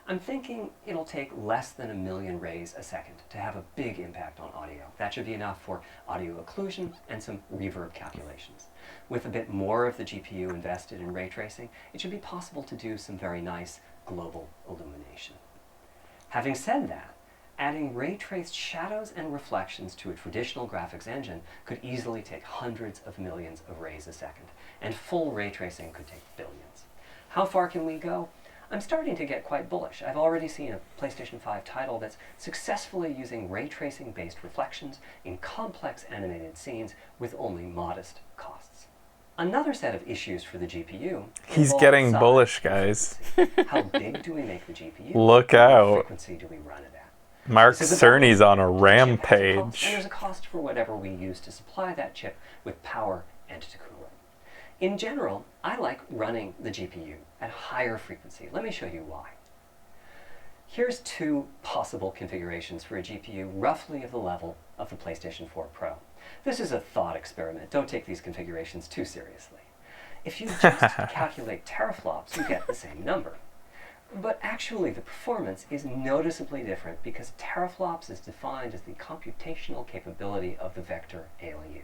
I'm thinking it'll take less than 1 million rays a second to have a big impact on audio. That should be enough for audio occlusion and some reverb calculations. With a bit more of the GPU invested in ray tracing, it should be possible to do some very nice global illumination. Having said that, adding ray-traced shadows and reflections to a traditional graphics engine could easily take hundreds of millions of rays a second, and full ray tracing could take billions. How far can we go? I'm starting to get quite bullish. I've already seen a PlayStation 5 title that's successfully using ray tracing-based reflections in complex animated scenes with only modest costs. Another set of issues for the GPU. He's involve getting size bullish, and guys. frequency. How big do we make the GPU? Look What out. frequency do we run it at? Mark This is a Cerny's on a chip has a cost, and rampage. there's a cost for whatever we use to supply that chip with power and to cool it. In general, I like running the GPU at higher frequency. Let me show you why. Here's 2 possible configurations for a GPU roughly of the level of the PlayStation 4 Pro. This is a thought experiment. Don't take these configurations too seriously. If you just calculate teraflops, you get the same number. But actually, the performance is noticeably different because teraflops is defined as the computational capability of the vector ALU.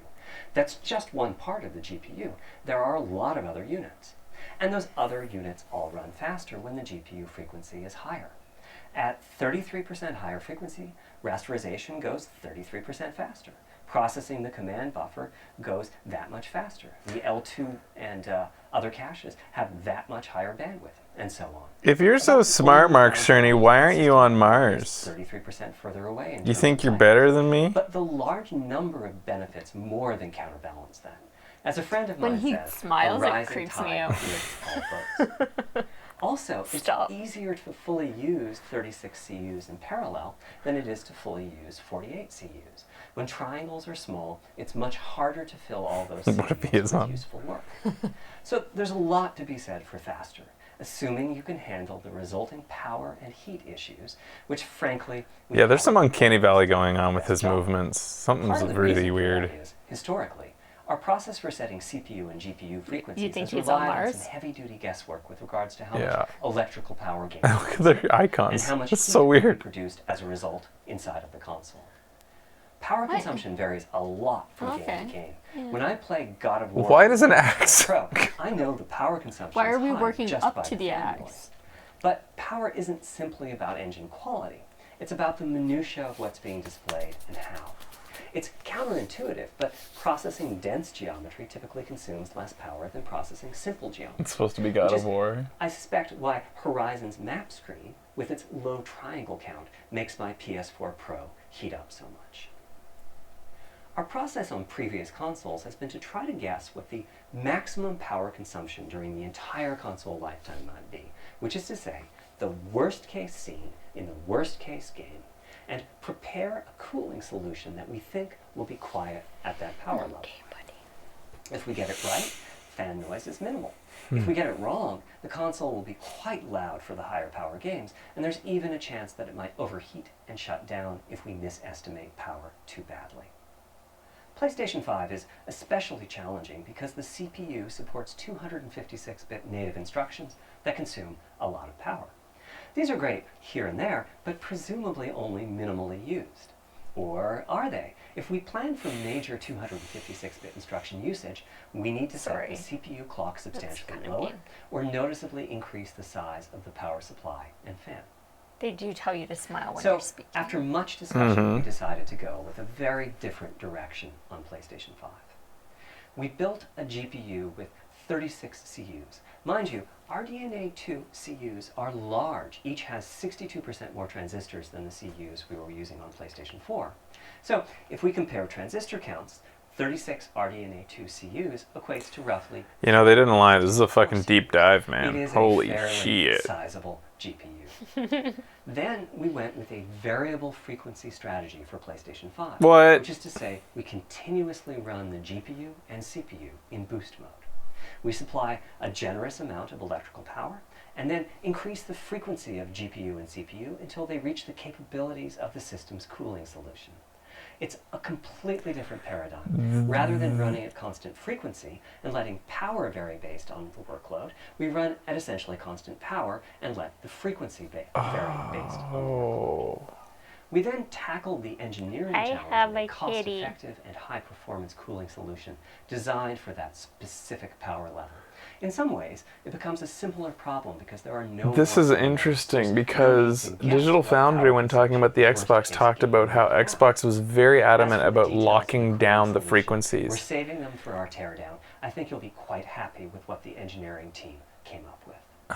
That's just one part of the GPU. There are a lot of other units. And those other units all run faster when the GPU frequency is higher. At 33% higher frequency, rasterization goes 33% faster. Processing the command buffer goes that much faster. The L2 and other caches have that much higher bandwidth, and so on. If you're so smart, Mark Cerny, why aren't you on Mars? 33% further away. You think you're better than me? But the large number of benefits more than counterbalance that. As a friend of When mine he says, smiles, a it rising creeps me tide out. lifts all boats. Also, Stop. it's easier to fully use 36 CUs in parallel than it is to fully use 48 CUs. When triangles are small, it's much harder to fill all those CUs What if he is with on? useful work. So there's a lot to be said for faster, assuming you can handle the resulting power and heat issues, which frankly... Yeah, there's some uncanny valley going on with his Best job. movements. Something's Part of the really reason for weird. that is, historically, our process for setting CPU and GPU frequencies think has he's on relied on Mars? some heavy-duty guesswork with regards to how Yeah. much electrical power gains Look at their and icons. how much That's heat so will be weird. produced as a result inside of the console. Power consumption varies a lot from game to game. When I play God of War Why does an on axe? Pro, I know the power consumption Why is are we high working just up by to the fan axe? noise. But power isn't simply about engine quality. It's about the minutia of what's being displayed and how. It's counterintuitive, but processing dense geometry typically consumes less power than processing simple geometry. It's supposed to be God Which of is, War. I suspect, why Horizon's map screen, with its low triangle count, makes my PS4 Pro heat up so much. Our process on previous consoles has been to try to guess what the maximum power consumption during the entire console lifetime might be, which is to say, the worst case scene in the worst case game, and prepare a cooling solution that we think will be quiet at that power level. If we get it right, fan noise is minimal. If we get it wrong, the console will be quite loud for the higher power games, and there's even a chance that it might overheat and shut down if we misestimate power too badly. PlayStation 5 is especially challenging because the CPU supports 256-bit native instructions that consume a lot of power. These are great here and there, but presumably only minimally used. Or are they? If we plan for major 256-bit instruction usage, we need to set the CPU clock substantially lower or noticeably increase the size of the power supply and fan. They do tell you to smile when So, you're speaking. after much discussion, we decided to go with a very different direction on PlayStation 5. We built a GPU with 36 CUs. Mind you, RDNA 2 CUs are large. Each has 62% more transistors than the CUs we were using on PlayStation 4. So, if we compare transistor counts, 36 RDNA 2 CUs equates to roughly... You know, they didn't lie. This is a fucking deep dive, It man. is Holy a fairly shit. sizable GPU. Then we went with a variable frequency strategy for PlayStation 5. What? Which is to say, we continuously run the GPU and CPU in boost mode. We supply a generous amount of electrical power, and then increase the frequency of GPU and CPU until they reach the capabilities of the system's cooling solution. It's a completely different paradigm. Rather than running at constant frequency and letting power vary based on the workload, we run at essentially constant power and let the frequency vary based on the workload. We then tackled the engineering challenge of a cost-effective and high-performance cooling solution designed for that specific power level. In some ways, it becomes a simpler problem because there are no... This is interesting because Digital Foundry, when talking about the Xbox, talked about how Xbox was very adamant about locking down the frequencies. We're saving them for our teardown. I think you'll be quite happy with what the engineering team came up with.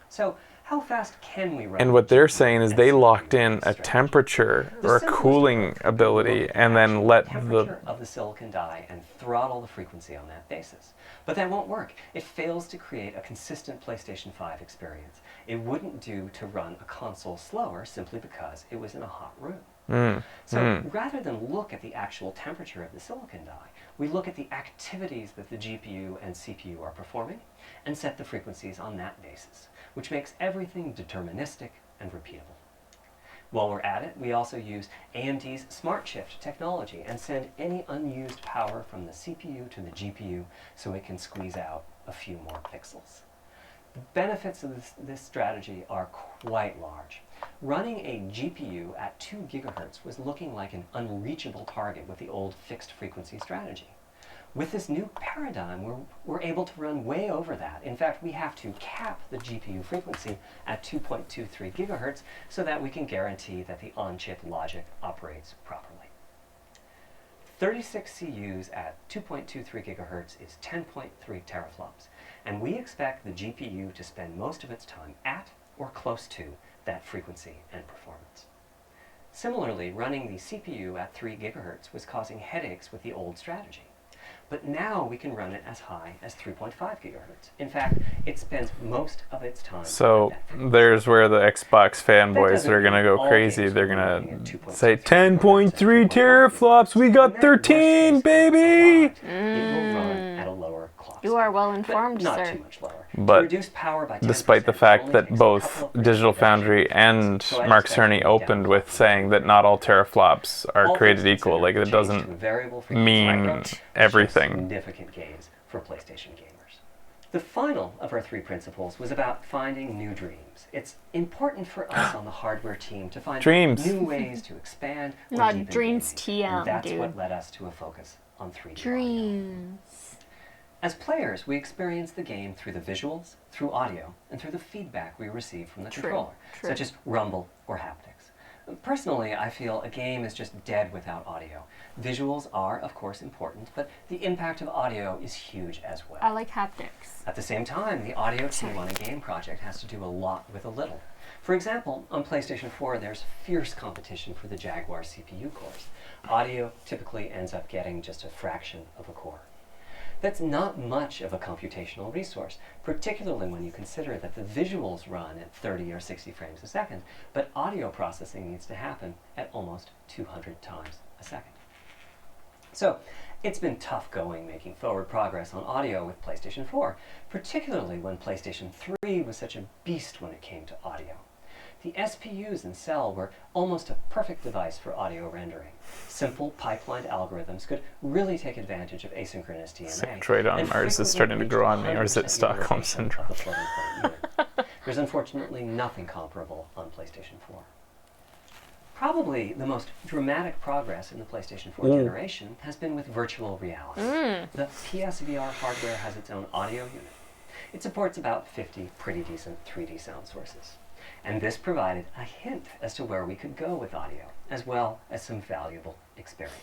So, how fast can we run? And what they're saying is they locked in a temperature or a cooling ability and then let the of the silicon die and throttle the frequency on that basis. But that won't work. It fails to create a consistent PlayStation 5 experience. It wouldn't do to run a console slower simply because it was in a hot room. So rather than look at the actual temperature of the silicon die, we look at the activities that the GPU and CPU are performing and set the frequencies on that basis, which makes everything deterministic and repeatable. While we're at it, we also use AMD's Smart Shift technology and send any unused power from the CPU to the GPU so it can squeeze out a few more pixels. The benefits of this strategy are quite large. Running a GPU at 2 GHz was looking like an unreachable target with the old fixed frequency strategy. With this new paradigm, we're able to run way over that. In fact, we have to cap the GPU frequency at 2.23 GHz so that we can guarantee that the on-chip logic operates properly. 36 CUs at 2.23 GHz is 10.3 teraflops, and we expect the GPU to spend most of its time at or close to that frequency and performance. Similarly, running the CPU at 3 GHz was causing headaches with the old strategy. But now we can run it as high as 3.5 gigahertz. In fact, it spends most of its time... So there's where the Xbox fanboys are going to go crazy. They're going to say 10.3 teraflops, we got 13, baby! It will run at a lower clock You are well informed, not sir. too much lower. But despite the fact that both Digital Foundry and Mark Cerny opened with saying that not all teraflops are created equal, like it doesn't mean everything. Significant gains for PlayStation gamers. The final of our 3 principles was about finding new dreams. It's important for us on the hardware team to find new ways to expand or Not deepen dreams gaming. TM, And that's dude. what led us to a focus on 3D audio. Dreams. As players, we experience the game through the visuals, through audio, and through the feedback we receive from the controller, such as rumble or haptics. Personally, I feel a game is just dead without audio. Visuals are, of course, important, but the impact of audio is huge as well. I like haptics. At the same time, the audio team on a game project has to do a lot with a little. For example, on PlayStation 4, there's fierce competition for the Jaguar CPU cores. Audio typically ends up getting just a fraction of a core. That's not much of a computational resource, particularly when you consider that the visuals run at 30 or 60 frames a second, but audio processing needs to happen at almost 200 times a second. So, it's been tough going making forward progress on audio with PlayStation 4, particularly when PlayStation 3 was such a beast when it came to audio. The SPUs in Cell were almost a perfect device for audio rendering. Simple pipelined algorithms could really take advantage of asynchronous DNA. Trade on Mars is starting to grow on me, or is it Stockholm Syndrome? There's unfortunately nothing comparable on PlayStation 4. Probably the most dramatic progress in the PlayStation 4 generation has been with virtual reality. The PSVR hardware has its own audio unit. It supports about 50 pretty decent 3D sound sources. And this provided a hint as to where we could go with audio, as well as some valuable experience.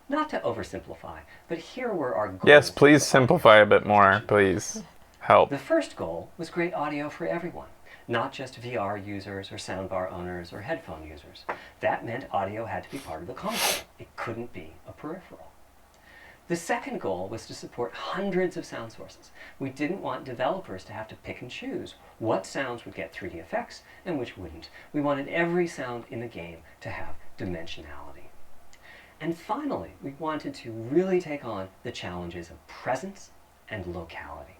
Not to oversimplify, but here were our goals. Yes, please simplify a bit more, please. Help. The first goal was great audio for everyone, not just VR users or soundbar owners or headphone users. That meant audio had to be part of the console. It couldn't be a peripheral. The second goal was to support hundreds of sound sources. We didn't want developers to have to pick and choose what sounds would get 3D effects and which wouldn't. We wanted every sound in the game to have dimensionality. And finally, we wanted to really take on the challenges of presence and locality.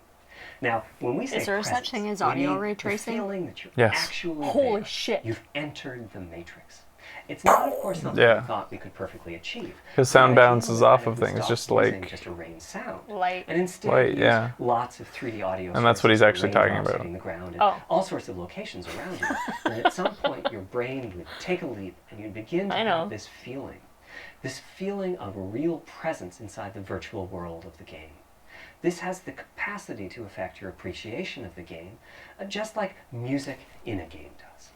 Now, when we say Is there presence, such thing as we audio mean ray the tracing? feeling that you're Yes. actually Holy there. shit. You've entered the matrix. It's not, of course, something Yeah. we thought we could perfectly achieve. Because sound The idea bounces was off that of if we things, stopped just using like just a rain sound, Light. and instead light, use yeah. lots of 3D audio And that's what he's sources, actually talking raindrops about. hitting the ground, and Oh. all sorts of locations around you. And at some point, your brain would take a leap, and you'd begin to I know. have this feeling of real presence inside the virtual world of the game. This has the capacity to affect your appreciation of the game, just like music in a game does.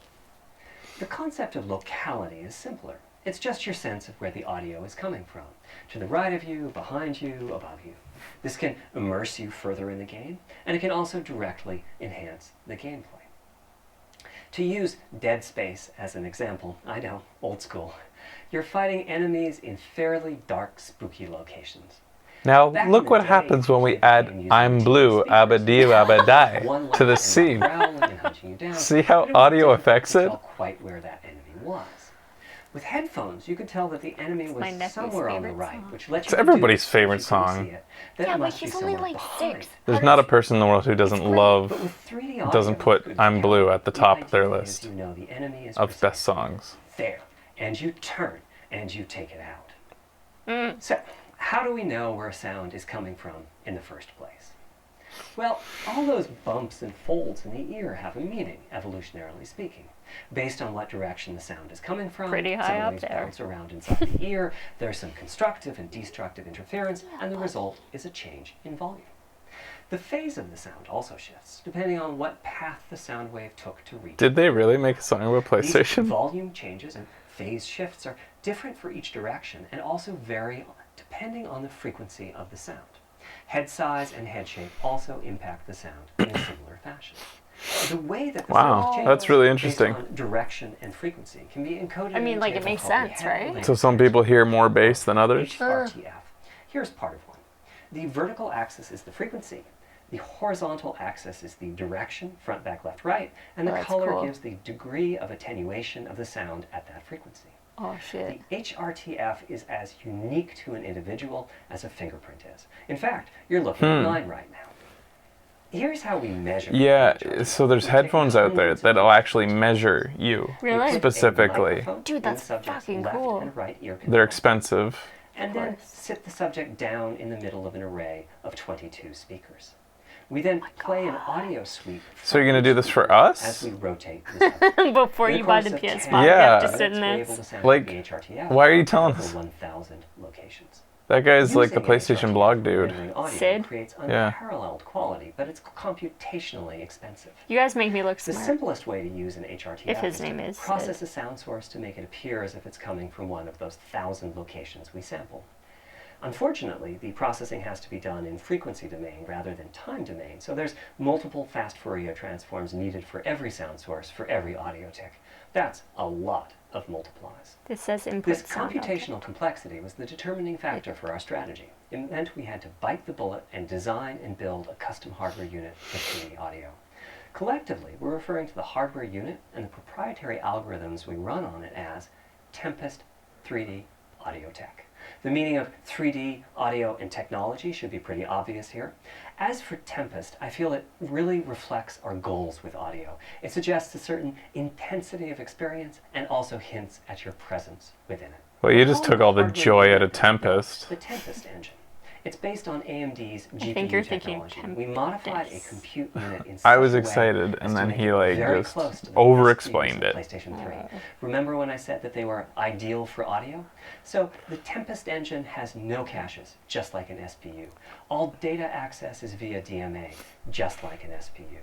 The concept of locality is simpler. It's just your sense of where the audio is coming from. To the right of you, behind you, above you. This can immerse you further in the game, and it can also directly enhance the gameplay. To use Dead Space as an example, I know, old school, you're fighting enemies in fairly dark, spooky locations. Now, Back in look the what day, happens when we people add using I'm TV blue, speakers. abba-dee, One abba-die left to the and scene. growling and hunting you down, See how but it was audio difficult affects to it? tell quite where that enemy was. With headphones, you could tell that the enemy my was nephew's somewhere on the favorite right, song. which lets It's you everybody's deduce, favorite if you couldn't song. see it, that Yeah, it but must be he's only somewhere like behind. 6. There's not a person in the world who doesn't It's great, love, but with 3D audio, doesn't put good I'm Blue camera, at the top of their idea is list you know the enemy is of best precisely songs. there, and you turn and you take it out. So, how do we know where a sound is coming from in the first place? Well, all those bumps and folds in the ear have a meaning, evolutionarily speaking. Based on what direction the sound is coming from, Pretty high some up waves there. bounce around inside the ear, there's some constructive and destructive interference, and the result is a change in volume. The phase of the sound also shifts, depending on what path the sound wave took to reach. Did they really make a song about These PlayStation? volume changes and phase shifts are different for each direction and also vary depending on the frequency of the sound. Head size and head shape also impact the sound in a similar fashion. The way that the Wow, sound changes that's really based interesting. on direction and frequency can be encoded I mean, in a like, it table makes called the sense, head right? length So some people hear more bass than others? HRTF. Here's part of one. The vertical axis is the frequency. The horizontal axis is the direction, front, back, left, right, and the Oh, that's color cool. gives the degree of attenuation of the sound at that frequency. Oh, shit. The HRTF is as unique to an individual as a fingerprint is. In fact, you're looking at mine right now. Here's how we measure. Yeah, HRTF. so there's We take headphones out there hundreds of that'll pictures. actually measure you Really? We put a specifically. microphone Dude, in the that's subject's fucking left cool. and right ear They're canal. expensive. And then sit the subject down in the middle of an array of 22 speakers. We then play an audio sweep. So you're gonna from do each this for speaker us? As we rotate the subject. Before In the you buy course the of PS5, 10 you have to Yeah. sit in minutes, we're this. able to sample Like, the HRTF why are you telling over us? 1,000 locations. That guy's like the Using an PlayStation HRTF blog for dude. rendering audio Sid? creates Yeah. unparalleled quality, but it's computationally expensive. You guys make me look The smart. simplest way to use an HRTF If his is name to is process Sid. a sound source to make it appear as if it's coming from one of those 1,000 locations we sample. Unfortunately, the processing has to be done in frequency domain rather than time domain, so there's multiple fast Fourier transforms needed for every sound source for every audio tick. That's a lot of multiplies. This says input This sound computational complexity was the determining factor for our strategy. It meant we had to bite the bullet and design and build a custom hardware unit for 3D audio. Collectively, we're referring to the hardware unit and the proprietary algorithms we run on it as Tempest 3D audio tech. The meaning of 3D audio and technology should be pretty obvious here. As for Tempest, I feel it really reflects our goals with audio. It suggests a certain intensity of experience and also hints at your presence within it. Well, you just took all the joy out of Tempest. The Tempest engine. It's based on AMD's GPU think you're thinking technology. We modified a Tempest. compute unit in such I was a way excited, as and to then make he it like very just close to the over-explained best it. speeds of PlayStation 3. Remember when I said that they were ideal for audio? So the Tempest engine has no caches, just like an SPU. All data access is via DMA, just like an SPU.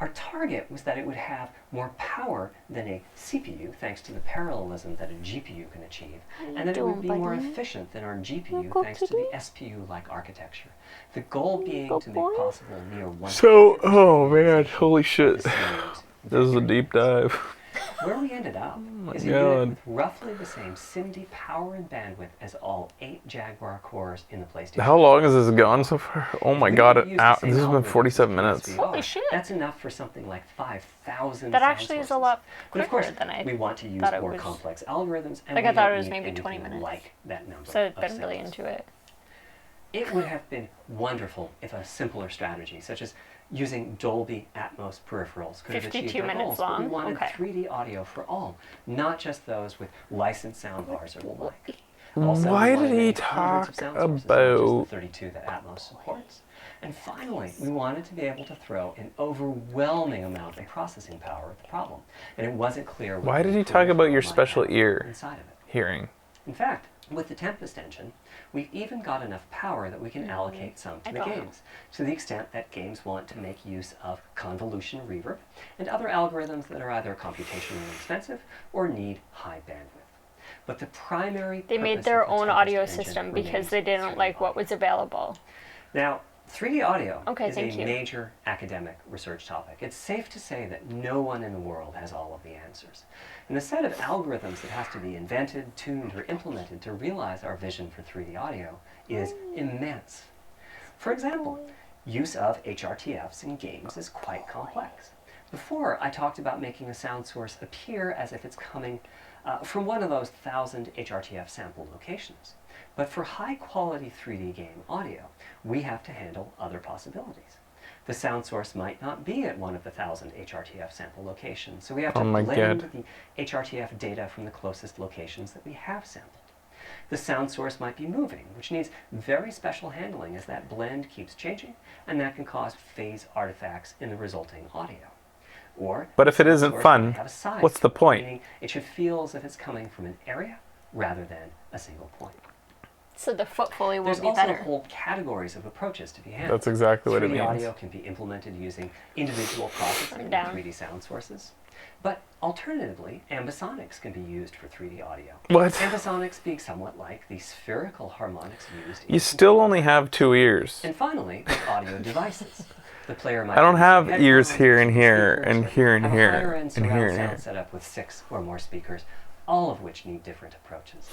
Our target was that it would have more power than a CPU, thanks to the parallelism that a GPU can achieve, and that it would be more efficient than our GPU, thanks to the SPU-like architecture. The goal being to make possible near 100% So, oh man, holy shit. the CPUs. This is a deep dive. Where we ended up is a God. unit with roughly the same SIMD power and bandwidth as all 8 Jaguar cores in the PlayStation. How long has this gone so far? Oh my We god, didn't use the same this has been algorithms 47 as minutes. PSVR. Holy shit. That's enough for something like 5,000 That sound actually is a sources. lot But of course, quicker than I we want to use thought it more was. complex algorithms, and Like, we I thought don't it was need maybe 20 anything minutes. like that number So I've of been really signals. into it. It would have been wonderful if a simpler strategy, such as using Dolby Atmos peripherals, could have 52 achieved our minutes goals, but we long? wanted Okay. 3D audio for all, not just those with licensed soundbars or the like. Why we did wanted he many hundreds talk of sound sources, not just about- the 32 that Atmos supports? And finally, we wanted to be able to throw an overwhelming amount of processing power at the problem, and it wasn't clear what Why did the he talk about your peripheral might special have ear inside of it. hearing? In fact, with the Tempest engine, we've even got enough power that we can allocate some to the games, to the extent that games want to make use of convolution reverb and other algorithms that are either computationally expensive or need high bandwidth. But the primary They made purpose their of the own Tempest audio engine system because remains they didn't 3D like what audio. was available. Now, 3D audio Okay, is thank a you. major academic research topic. It's safe to say that no one in the world has all of the answers. And the set of algorithms that has to be invented, tuned, or implemented to realize our vision for 3D audio is immense. For example, use of HRTFs in games is quite complex. Before, I talked about making a sound source appear as if it's coming from one of those 1,000 HRTF sample locations. But for high-quality 3D game audio, we have to handle other possibilities. The sound source might not be at one of the 1,000 HRTF sample locations, so we have to Oh my blend God. the HRTF data from the closest locations that we have sampled. The sound source might be moving, which needs very special handling as that blend keeps changing, and that can cause phase artifacts in the resulting audio. Or, But if it the isn't source fun, might have a size, what's the point? meaning it should feel as if it's coming from an area rather than a single point. So the foot fully will There's be also better. whole categories of approaches to be handled. That's exactly what it 3D means. audio can be implemented using individual processing of Down. 3D sound sources. But alternatively, ambisonics can be used for 3D audio. What? Ambisonics being somewhat like the spherical harmonics used in You still only have 2 ears. And finally, with audio devices. The player might I don't use have headphones, ears here and here speakers, and or here and have a here higher-end and surround here and sound here. setup with 6 or more speakers, all of which need different approaches.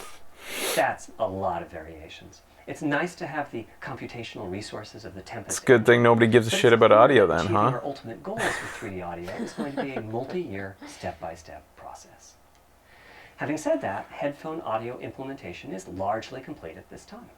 That's a lot of variations. It's nice to have the computational resources of the Tempest. It's a good thing nobody gives a But shit it's about clear audio that then, achieving huh? Our ultimate goals with 3D audio is going to be a multi-year, step-by-step process. Having said that, headphone audio implementation is largely complete at this time.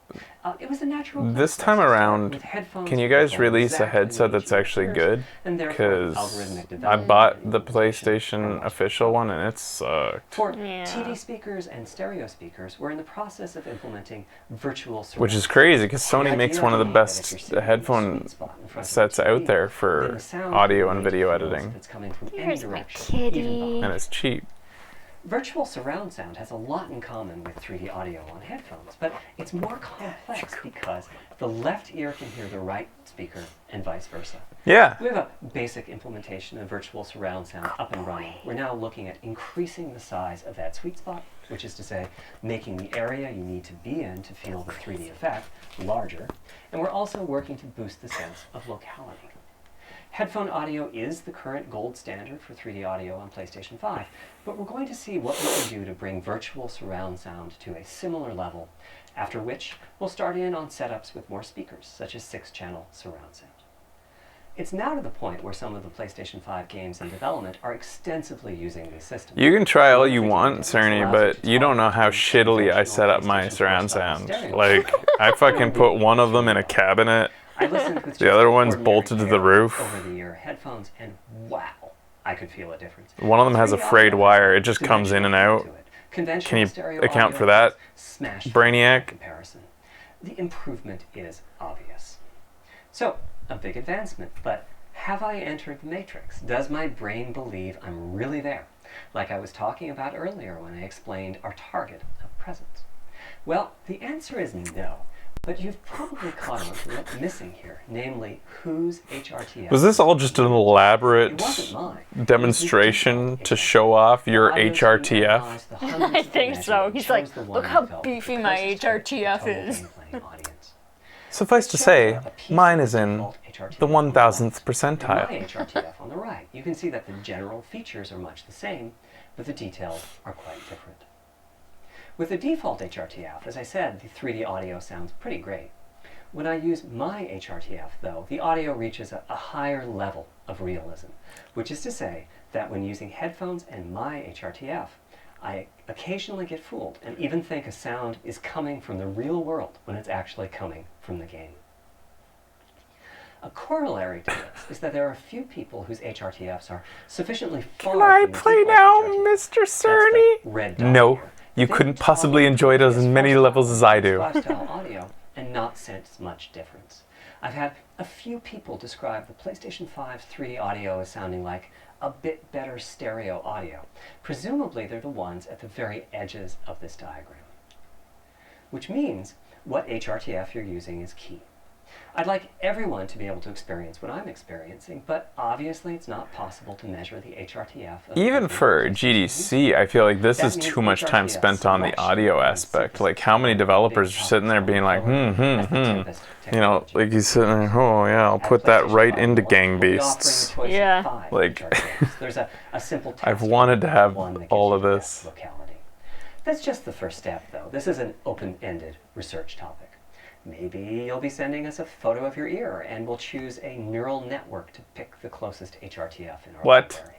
It was a natural place This for us time to start around, with headphones can you that guys perform release a exactly headset what that's you actually heard, good? and therefore Because algorithmic I development bought and the implementation are PlayStation much official more one and it sucked. For Yeah. TD speakers and stereo speakers, we're in the process of implementing virtual surround. Which is crazy because The Sony makes idea one of the being that if best you're sitting in the headphone sweet spot in front of sets the out TV, there then for the sound audio can and be video made to feel as editing. if it's coming from any Here's my direction, kitty. even behind. And it's cheap. Virtual surround sound has a lot in common with 3D audio on headphones, but it's more complex because the left ear can hear the right speaker and vice versa. Yeah. We have a basic implementation of virtual surround sound up and running. We're now looking at increasing the size of that sweet spot, which is to say, making the area you need to be in to feel the 3D effect larger, and we're also working to boost the sense of locality. Headphone audio is the current gold standard for 3D audio on PlayStation 5, but we're going to see what we can do to bring virtual surround sound to a similar level, after which we'll start in on setups with more speakers, such as 6-channel surround sound. it's now to the point where some of the PlayStation 5 games in development are extensively using these systems. You can try all you want, Cerny, but you don't know how shittily I set up my surround sound. Like, I fucking put one of them in a cabinet. I listened with The other just one's ordinary bolted to the care roof. over-the-ear headphones, and wow, I could feel a difference. One of them has a 3D frayed audio wire. It has just comes in and dimensional out. to it. Conventional Can you stereo account audio for that, smash Brainiac? comparison. The improvement is obvious. So, a big advancement, but have I entered the matrix? Does my brain believe I'm really there? Like I was talking about earlier when I explained our target of presence. Well, the answer is no. But you've probably caught on to what's missing here, namely, whose HRTF? Was this all just an elaborate It wasn't mine. demonstration to show off your HRTF? I think so. He's like, look how beefy my HRTF is. Suffice to say, mine is in the 1000th percentile. My HRTF on the right, you can see that the general features are much the same, but the details are quite different. With the default HRTF, as I said, the 3D audio sounds pretty great. When I use my HRTF, though, the audio reaches a higher level of realism, which is to say that when using headphones and my HRTF, I occasionally get fooled and even think a sound is coming from the real world when it's actually coming from the game. A corollary to this is that there are a few people whose HRTFs are sufficiently far Can I from the play default now, HRTF. Mr. That's the Cerny? red dot No, here. you They couldn't possibly tolerate enjoy it as PS5 many levels as I do. PS5 style audio and not sense much difference. I've had a few people describe the PlayStation 5's 3D audio as sounding like a bit better stereo audio. Presumably they're the ones at the very edges of this diagram. Which means what HRTF you're using is key. I'd like everyone to be able to experience what I'm experiencing, but obviously it's not possible to measure the HRTF. Even for GDC, I feel like this is too much time spent on the audio aspect. Like, how many developers are sitting there being like, You know, like he's sitting there, oh yeah, I'll put that right into Gang Beasts. Yeah. Like, There's a simple I've wanted to have all of this. locality. That's just the first step, though. This is an open-ended research topic. Maybe you'll be sending us a photo of your ear, and we'll choose a neural network to pick the closest HRTF in our library.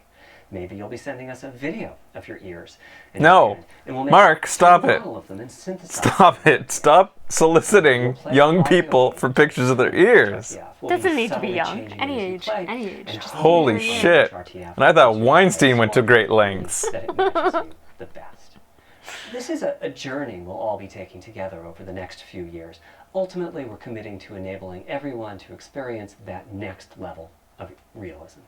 Maybe you'll be sending us a video of your ears. No. And we'll make Mark, stop a it. model of them and synthesize Stop it. Stop soliciting young people for pictures of their ears. Doesn't need to be young. Any age. Any age. Just Holy shit. And I thought Weinstein went to great lengths. that it matches you the best. This is a journey we'll all be taking together over the next few years. Ultimately, we're committing to enabling everyone to experience that next level of realism.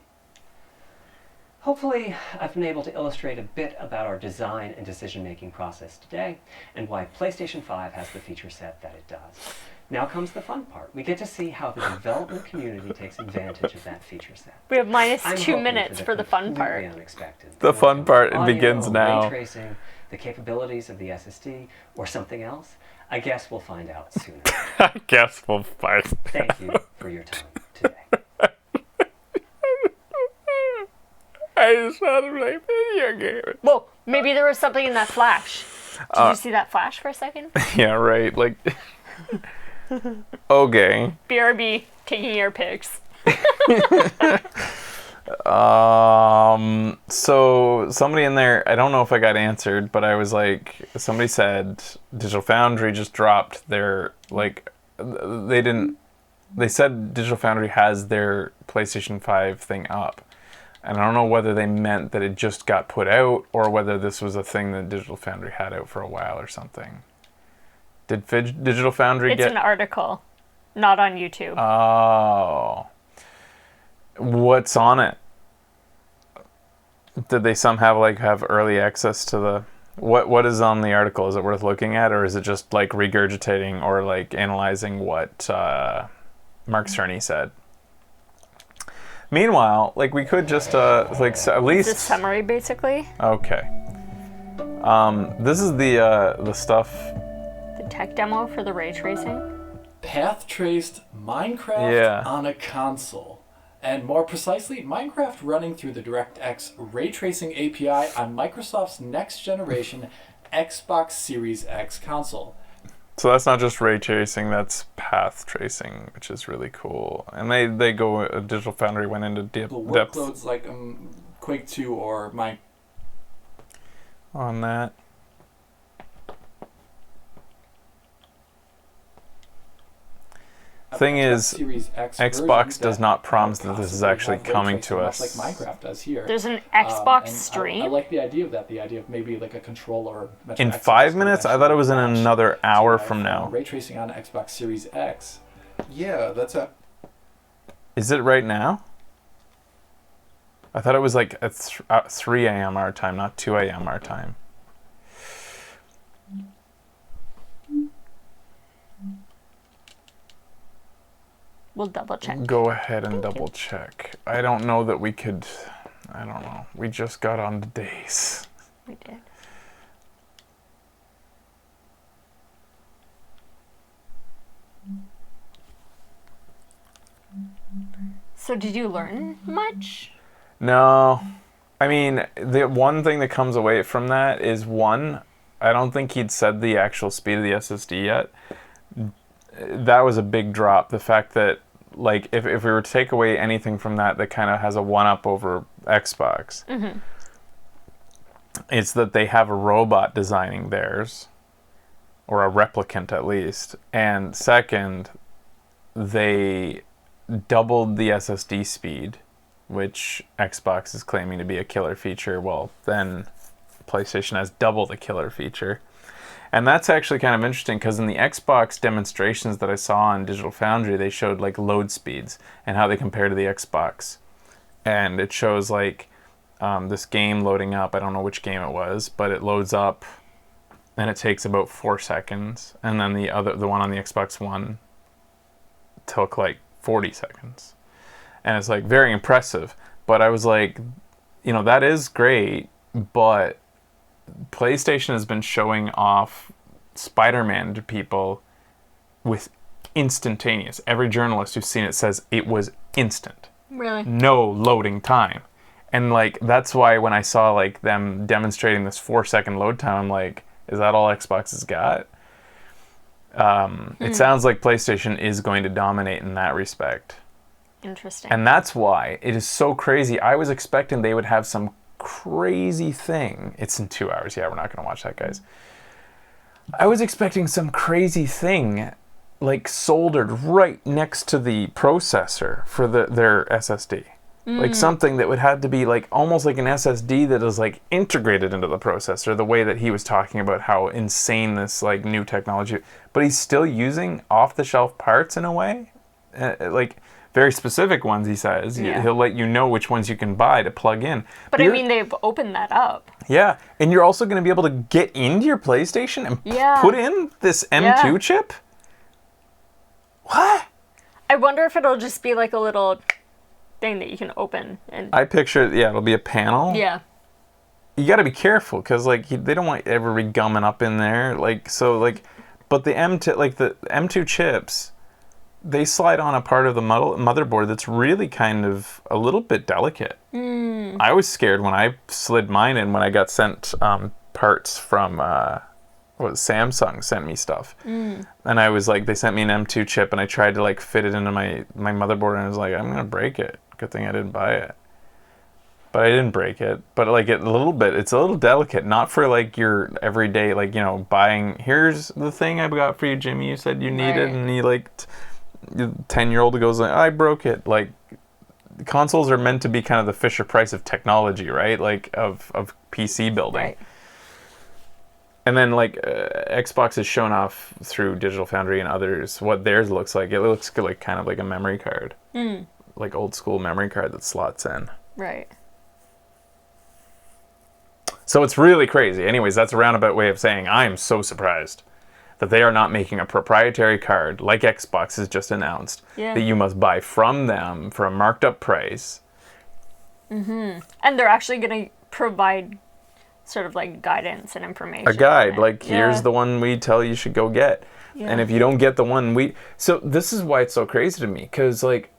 Hopefully, I've been able to illustrate a bit about our design and decision-making process today, and why PlayStation 5 has the feature set that it does. Now comes the fun part. We get to see how the development community takes advantage of that feature set. We have minus I'm 2 hoping minutes for the fun completely part. unexpected. The fun part, it Audio, begins now. Ray tracing, the capabilities of the SSD, or something else. I guess we'll find out sooner. I guess we'll fight. Thank you for your time today. I just want to play video games. Whoa, maybe there was something in that flash. Did you see that flash for a second? Yeah, right. Like, okay. BRB taking your pics. So somebody in there, I don't know if I got answered, but I was like, somebody said Digital Foundry just dropped their, like, they said Digital Foundry has their PlayStation 5 thing up. And I don't know whether they meant that it just got put out or whether this was a thing that Digital Foundry had out for a while or something. Did Digital Foundry It's an article, not on YouTube. Oh. What's on it? Did they somehow have early access to the... What is on the article? Is it worth looking at, or is it just like regurgitating or like analyzing what Mark Cerny said? Meanwhile, like, we could just at least... It's a summary, basically. Okay. This is the stuff... The tech demo for the ray tracing. Path traced Minecraft on a console. And more precisely, Minecraft running through the DirectX ray tracing API on Microsoft's next generation Xbox Series X console. So that's not just ray tracing, that's path tracing, which is really cool. And they go, Digital Foundry went into The depth workloads like Quake 2 or my... on that. Thing is, Series X Xbox does not promise that this is actually coming to us. Much like Minecraft does here. There's an Xbox stream. I like the idea of that. The idea of maybe like a controller. In 5 minutes? I thought it was in another hour from now. Ray tracing on Xbox Series X. Yeah, that's a... Is it right now? I thought it was like at 3 a.m. our time, not 2 a.m. our time. We'll double check. Go ahead and double check. I don't know that we could... I don't know. We just got on the days. We did. So did you learn much? No. I mean, the one thing that comes away from that is, one, I don't think he'd said the actual speed of the SSD yet. That was a big drop. The fact that, like, if we were to take away anything from that kind of has a one-up over Xbox, it's that they have a robot designing theirs, or a replicant at least. And second, they doubled the SSD speed, which Xbox is claiming to be a killer feature. Well, then PlayStation has double the killer feature. And that's actually kind of interesting, because in the Xbox demonstrations that I saw on Digital Foundry, they showed like load speeds and how they compare to the Xbox. And it shows like this game loading up. I don't know which game it was, but it loads up and it takes about 4 seconds. And then the one on the Xbox One took like 40 seconds. And it's like very impressive. But I was like, that is great, but PlayStation has been showing off Spider-Man to people with instantaneous. Every journalist who's seen it says it was instant. Really? No loading time. And like, that's why when I saw like them demonstrating this 4-second load time, I'm like, is that all Xbox has got? It sounds like PlayStation is going to dominate in that respect. Interesting. And that's why it is so crazy. I was expecting they would have some crazy thing. It's in 2 hours. Yeah, we're not going to watch that, guys. I was expecting some crazy thing like soldered right next to the processor for their SSD. Like something that would have to be like almost like an SSD that is like integrated into the processor, the way that he was talking about how insane this like new technology, but he's still using off-the-shelf parts in a way, like very specific ones, he says. Yeah. He'll let you know which ones you can buy to plug in. But I mean, they've opened that up. Yeah, and you're also going to be able to get into your PlayStation and put in this M2 chip? What? I wonder if it'll just be like a little thing that you can open. And I picture, it'll be a panel. yeah. You got to be careful, because like they don't want every gumming up in there. Like, so like, but the M2 chips, they slide on a part of the motherboard that's really kind of a little bit delicate. I was scared when I slid mine in when I got sent parts from Samsung sent me stuff. And I was like, they sent me an M2 chip and I tried to like fit it into my motherboard and I was like, I'm gonna break it. Good thing I didn't buy it. But I didn't break it. But like it's a little delicate, not for like your everyday, like, buying, here's the thing I got for you, Jimmy, you said you needed, and he like 10-year-old goes like, I broke it. Like, consoles are meant to be kind of the Fisher Price of technology, right? Like of PC building. Right. And then like Xbox has shown off through Digital Foundry and others what theirs looks like. It looks like kind of like a memory card, like old school memory card that slots in. Right. So it's really crazy. Anyways, that's a roundabout way of saying I'm so surprised that they are not making a proprietary card like Xbox has just announced that you must buy from them for a marked up price. And they're actually going to provide sort of like guidance and information. A guide, like here's the one we tell you should go get. Yeah. And if you don't get the one so this is why it's so crazy to me, because like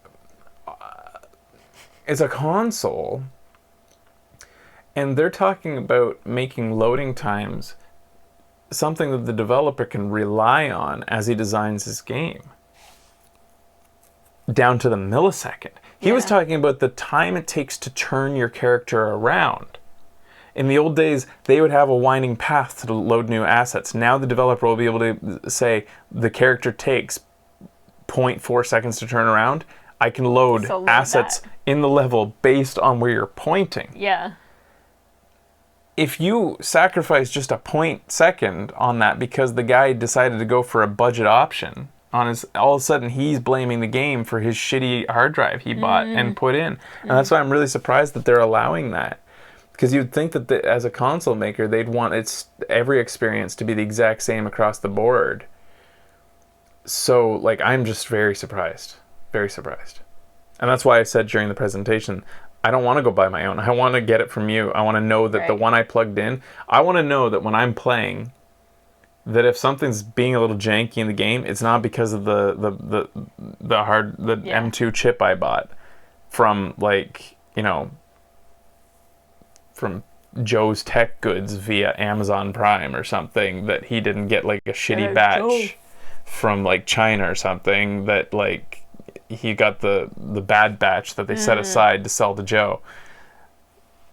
it's a console and they're talking about making loading times something that the developer can rely on as he designs his game. Down to the millisecond. He was talking about the time it takes to turn your character around. In the old days, they would have a winding path to load new assets. Now the developer will be able to say the character takes 0.4 seconds to turn around. I can load assets in the level based on where you're pointing. Yeah. If you sacrifice just a 0.2 on that because the guy decided to go for a budget option, all of a sudden he's blaming the game for his shitty hard drive he bought and put in. And that's why I'm really surprised that they're allowing that. Because you'd think that as a console maker, they'd want every experience to be the exact same across the board. So, like, I'm just very surprised. Very surprised. And that's why I said during the presentation, I don't want to go buy my own. I want to get it from you. I want to know that the one I plugged in, I want to know that when I'm playing, that if something's being a little janky in the game, it's not because of the M2 chip I bought from, like, you know, from Joe's Tech Goods via Amazon Prime or something, that he didn't get like a shitty batch from like China or something, that like he got the bad batch that they set aside to sell to Joe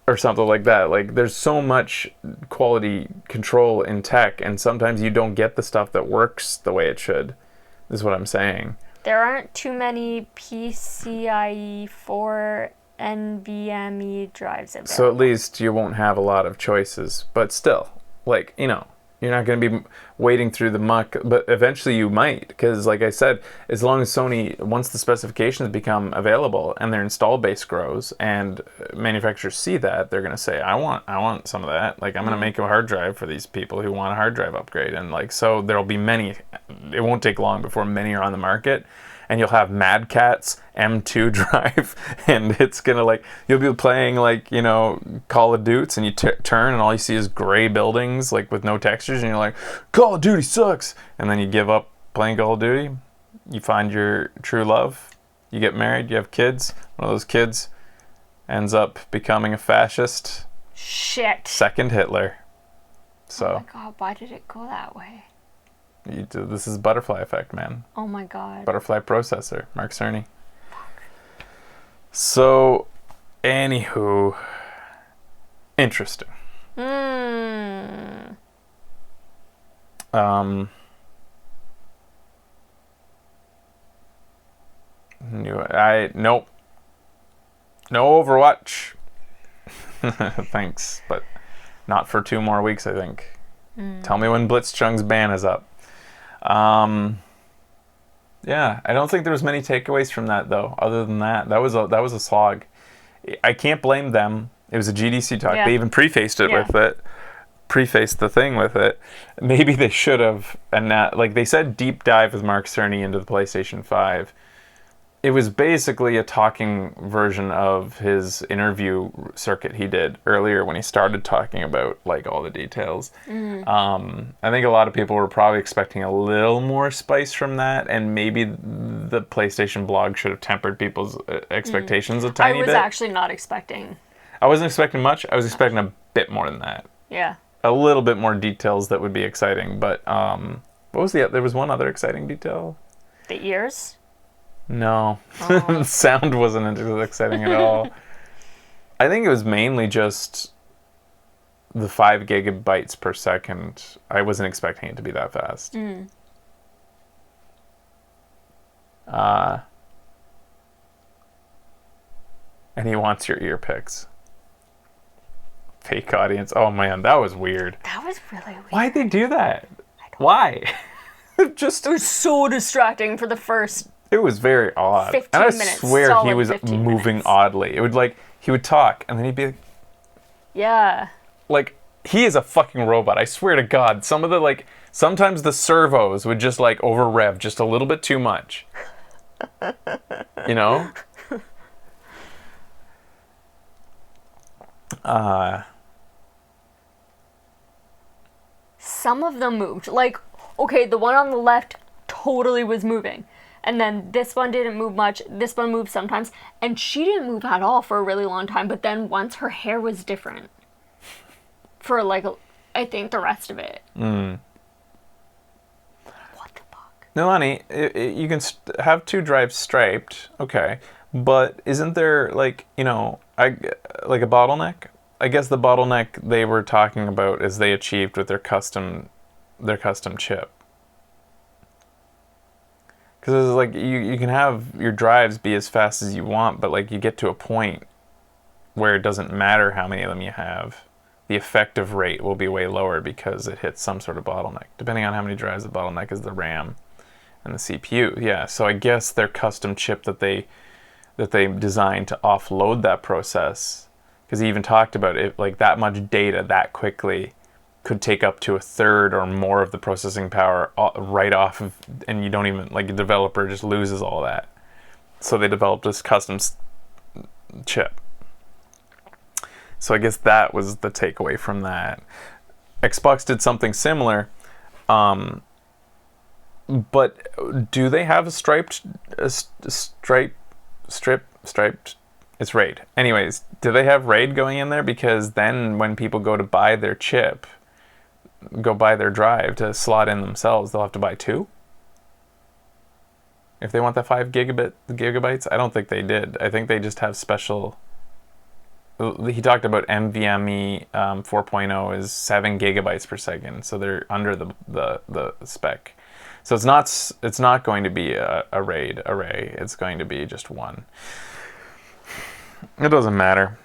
or something like that. Like, there's so much quality control in tech, and sometimes you don't get the stuff that works the way it should, is what I'm saying. There aren't too many PCIe 4 NVMe drives available. So at least you won't have a lot of choices. But still, like, you know, you're not going to be wading through the muck, but eventually you might, because like I said, as long as Sony, once the specifications become available and their install base grows and manufacturers see that, they're going to say, I want some of that. Like, I'm going to make a hard drive for these people who want a hard drive upgrade. And like, so there'll be many. It won't take long before many are on the market. And you'll have Mad Catz M2 drive, and it's gonna, like, you'll be playing, like, you know, Call of Duty, and you turn, and all you see is gray buildings, like, with no textures, and you're like, Call of Duty sucks, and then you give up playing Call of Duty. You find your true love, you get married, you have kids. One of those kids ends up becoming a fascist. Shit. Second Hitler. So. Oh my god, why did it go that way? This is butterfly effect, man. Oh my god. Butterfly processor, Mark Cerny. So, anywho, interesting. No Overwatch. Thanks, but not for 2 more weeks, I think. Tell me when Blitzchung's ban is up. Yeah, I don't think there was many takeaways from that, though. Other than that was a slog. I can't blame them. It was a GDC talk. Yeah. They even prefaced it with it. Prefaced the thing with it. Maybe they should have. And that, like they said, deep dive with Mark Cerny into the PlayStation 5. It was basically a talking version of his interview circuit he did earlier when he started talking about, like, all the details. I think a lot of people were probably expecting a little more spice from that, and maybe the PlayStation blog should have tempered people's expectations a tiny bit. I was actually not expecting. I wasn't expecting much. I was expecting a bit more than that. Yeah. A little bit more details that would be exciting, but what was there was one other exciting detail. The ears? No, the sound wasn't exciting at all. I think it was mainly just the 5 gigabytes per second. I wasn't expecting it to be that fast. And he wants your ear pics. Fake audience. Oh man, that was weird. That was really weird. Why'd they do that? Why? It was so distracting for the first. It was very odd. 15 and I minutes, swear he was 15 moving minutes. oddly. It would, like, he would talk and then he'd be like, Yeah. like, he is a fucking robot. I swear to God. Some of the, like, sometimes the servos would just, like, over rev just a little bit too much. You know? Some of them moved. Like, okay, the one on the left totally was moving. And then this one didn't move much. This one moved sometimes. And she didn't move at all for a really long time. But then once her hair was different. For like I think the rest of it. Mm. What the fuck? Nilani, you can have 2 drives striped, okay, but isn't there like a bottleneck? I guess the bottleneck they were talking about is they achieved with their custom chip. Because it's like you can have your drives be as fast as you want, but like you get to a point where it doesn't matter how many of them you have. The effective rate will be way lower because it hits some sort of bottleneck. Depending on how many drives, the bottleneck is the RAM and the CPU. Yeah, so I guess their custom chip that they designed to offload that process, because he even talked about it, like that much data that quickly could take up to a third or more of the processing power right off of, and you don't even, like, a developer just loses all that. So they developed this custom chip. So I guess that was the takeaway from that. Xbox did something similar, but do they have a striped? It's RAID. Anyways, do they have RAID going in there? Because then when people go to buy their chip, go buy their drive to slot in themselves, they'll have to buy 2. If they want the 5 gigabytes, I don't think they did. I think they just have special. He talked about NVMe 4.0 is 7 gigabytes per second, so they're under the spec. So it's not going to be a RAID array. It's going to be just one. It doesn't matter.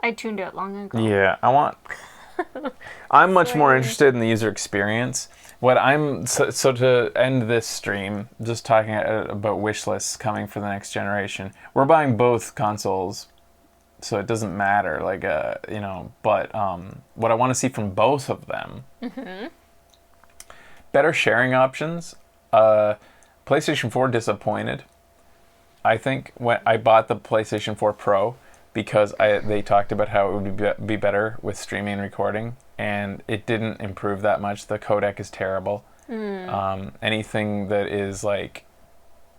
I tuned out long ago. Yeah, I'm much more interested in the user experience. What so to end this stream, just talking about wish lists coming for the next generation. We're buying both consoles, so it doesn't matter. Like but what I want to see from both of them, better sharing options. PlayStation 4 disappointed. I think when I bought the PlayStation 4 Pro because they talked about how it would be better with streaming and recording, and it didn't improve that much. The codec is terrible. Anything that is like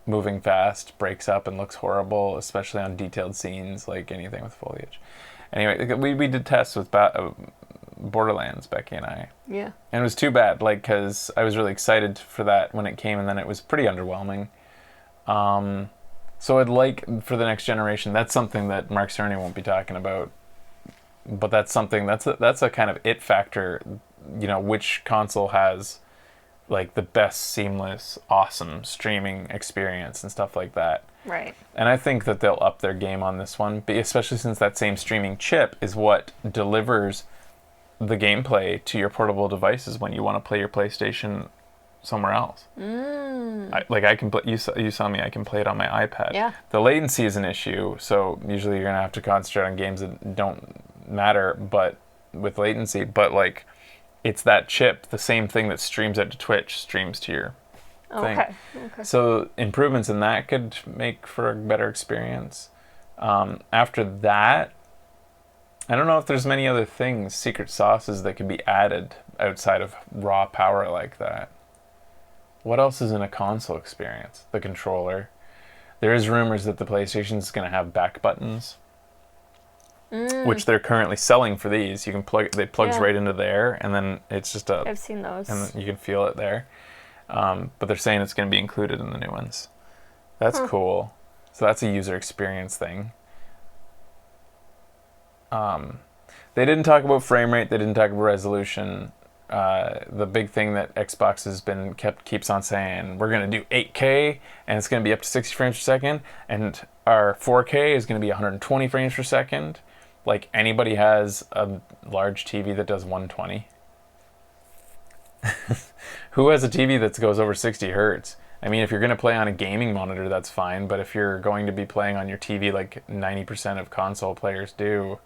moving fast breaks up and looks horrible, especially on detailed scenes, like anything with foliage. Anyway, we did tests with Borderlands, Becky and I. Yeah. And it was too bad, like, because I was really excited for that when it came, and then it was pretty underwhelming. So I'd like for the next generation, that's something that Mark Cerny won't be talking about, but that's something that's a kind of it factor, which console has like the best seamless, awesome streaming experience and stuff like that. Right. And I think that they'll up their game on this one, especially since that same streaming chip is what delivers the gameplay to your portable devices when you want to play your PlayStation somewhere else. I can play. You saw me. I can play it on my iPad. Yeah. The latency is an issue, so usually you're gonna have to concentrate on games that don't matter, but with latency. But like, it's that chip, the same thing that streams out to Twitch, streams to your thing. Okay. So improvements in that could make for a better experience. After that, I don't know if there's many other things, secret sauces that could be added outside of raw power like that. What else is in a console experience? The controller. There is rumors that the PlayStation is going to have back buttons, which they're currently selling for these. You can plugs right into there, and then it's just I've seen those. and then you can feel it there. But they're saying it's going to be included in the new ones. That's cool. So that's a user experience thing. They didn't talk about frame rate. They didn't talk about resolution. The big thing that Xbox has been keeps on saying, we're going to do 8K and it's going to be up to 60 frames per second, and our 4K is going to be 120 frames per second. Like, anybody has a large TV that does 120? Who has a TV that goes over 60 hertz? I mean, if you're going to play on a gaming monitor, that's fine, but if you're going to be playing on your TV like 90% of console players do,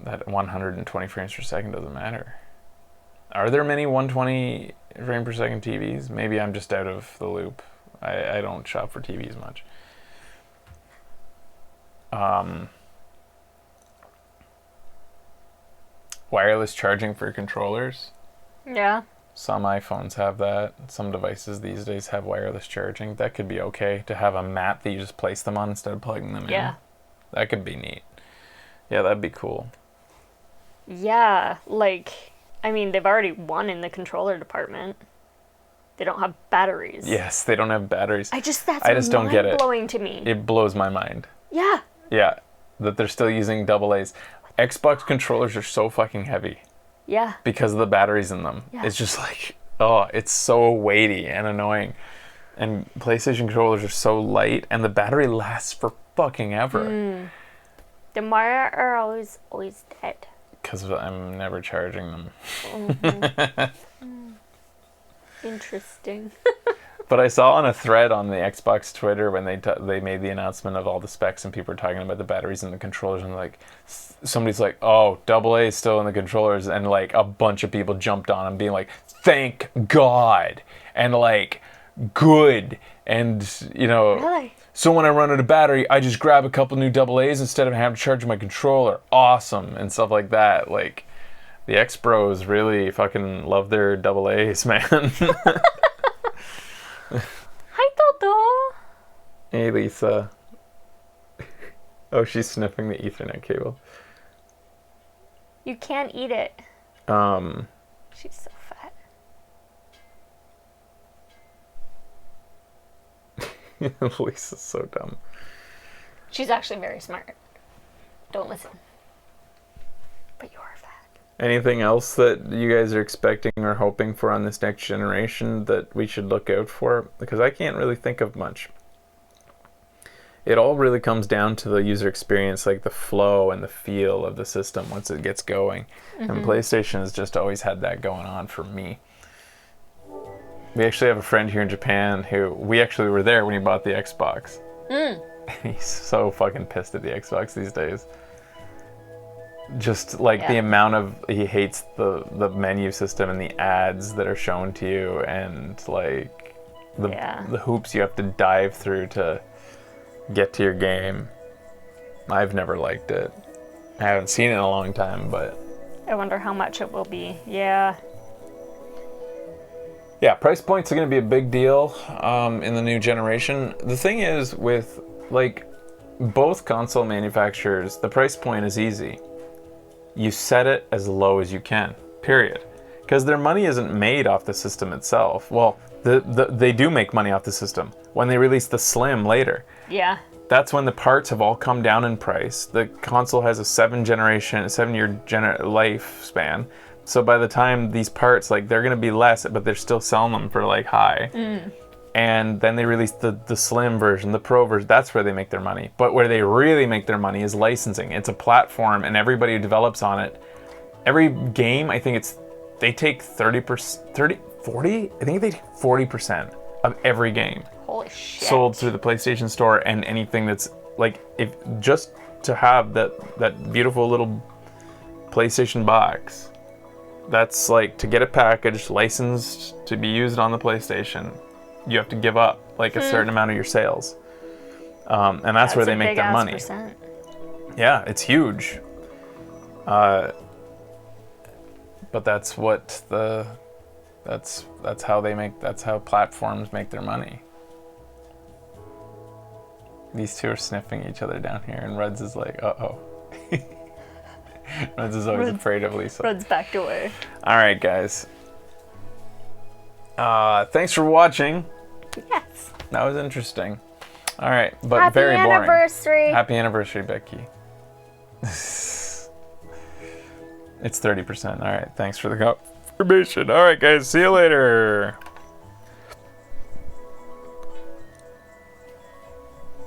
that 120 frames per second doesn't matter. Are there many 120 frame per second TVs? Maybe I'm just out of the loop. I don't shop for TVs much. Wireless charging for controllers. Yeah. Some iPhones have that. Some devices these days have wireless charging. That could be okay to have a mat that you just place them on instead of plugging them in. Yeah. That could be neat. Yeah, that'd be cool. Yeah, like, I mean, they've already won in the controller department. They don't have batteries. Yes, they don't have batteries. I just don't get it. mind-blowing to me. It blows my mind. Yeah. Yeah, that they're still using AA's. Xbox controllers are so fucking heavy Yeah. because of the batteries in them. Yeah. It's just like, oh, it's so weighty and annoying. And PlayStation controllers are so light, and the battery lasts for fucking ever. The Mario are always dead. Because I'm never charging them. Interesting. But I saw on a thread on the Xbox Twitter when they made the announcement of all the specs and people were talking about the batteries and the controllers, and like somebody's like, oh, AA is still in the controllers, and like a bunch of people jumped on them being like, thank God, and like, good, and you know, Really? so when I run out of battery, I just grab a couple new AA's instead of having to charge my controller. Awesome, and stuff like that. Like, the X-Bros really fucking love their AA's, man. Hi, Toto. Hey, Lisa. Oh, she's sniffing the Ethernet cable. You can't eat it. She's so fat. Lisa's so dumb. She's actually very smart. Don't listen. But you are fat. Anything else that you guys are expecting or hoping for on this next generation that we should look out for? Because I can't really think of much. It all really comes down to the user experience, like the flow and the feel of the system once it gets going. And PlayStation has just always had that going on for me. We actually have a friend here in Japan who, we actually were there when he bought the Xbox. He's so fucking pissed at the Xbox these days. Just like the amount of, he hates the menu system and the ads that are shown to you, and like the hoops you have to dive through to get to your game. I've never liked it. I haven't seen it in a long time, but I wonder how much it will be. Yeah. yeah, price points are going to be a big deal in the new generation. The thing is, with like both console manufacturers, the price point is easy. You set it as low as you can, period. Because their money isn't made off the system itself. Well, they do make money off the system when they release the Slim later. Yeah. That's when the parts have all come down in price. The console has a 7-year lifespan. So by the time these parts, like, they're going to be less, but they're still selling them for like high. And then they release the Slim version, the Pro version. That's where they make their money. But where they really make their money is licensing. It's a platform, and everybody who develops on it, every game, I think they take 40? I think they take 40% of every game Holy shit. sold through the PlayStation Store, and anything that's like, if just to have that beautiful little PlayStation box, that's like, to get a package licensed to be used on the PlayStation, you have to give up like a certain amount of your sales, and that's where they make their money. Percent. Yeah, it's huge. But that's what that's how platforms make their money. These two are sniffing each other down here, and Ruds is like, uh-oh. Ruds is always afraid of Lisa. Runs backed away. All right, guys. Thanks for watching. Yes. That was interesting. All right, but Happy very boring. anniversary. Happy anniversary, Becky. It's 30%. All right, thanks for the confirmation. All right, guys, see you later.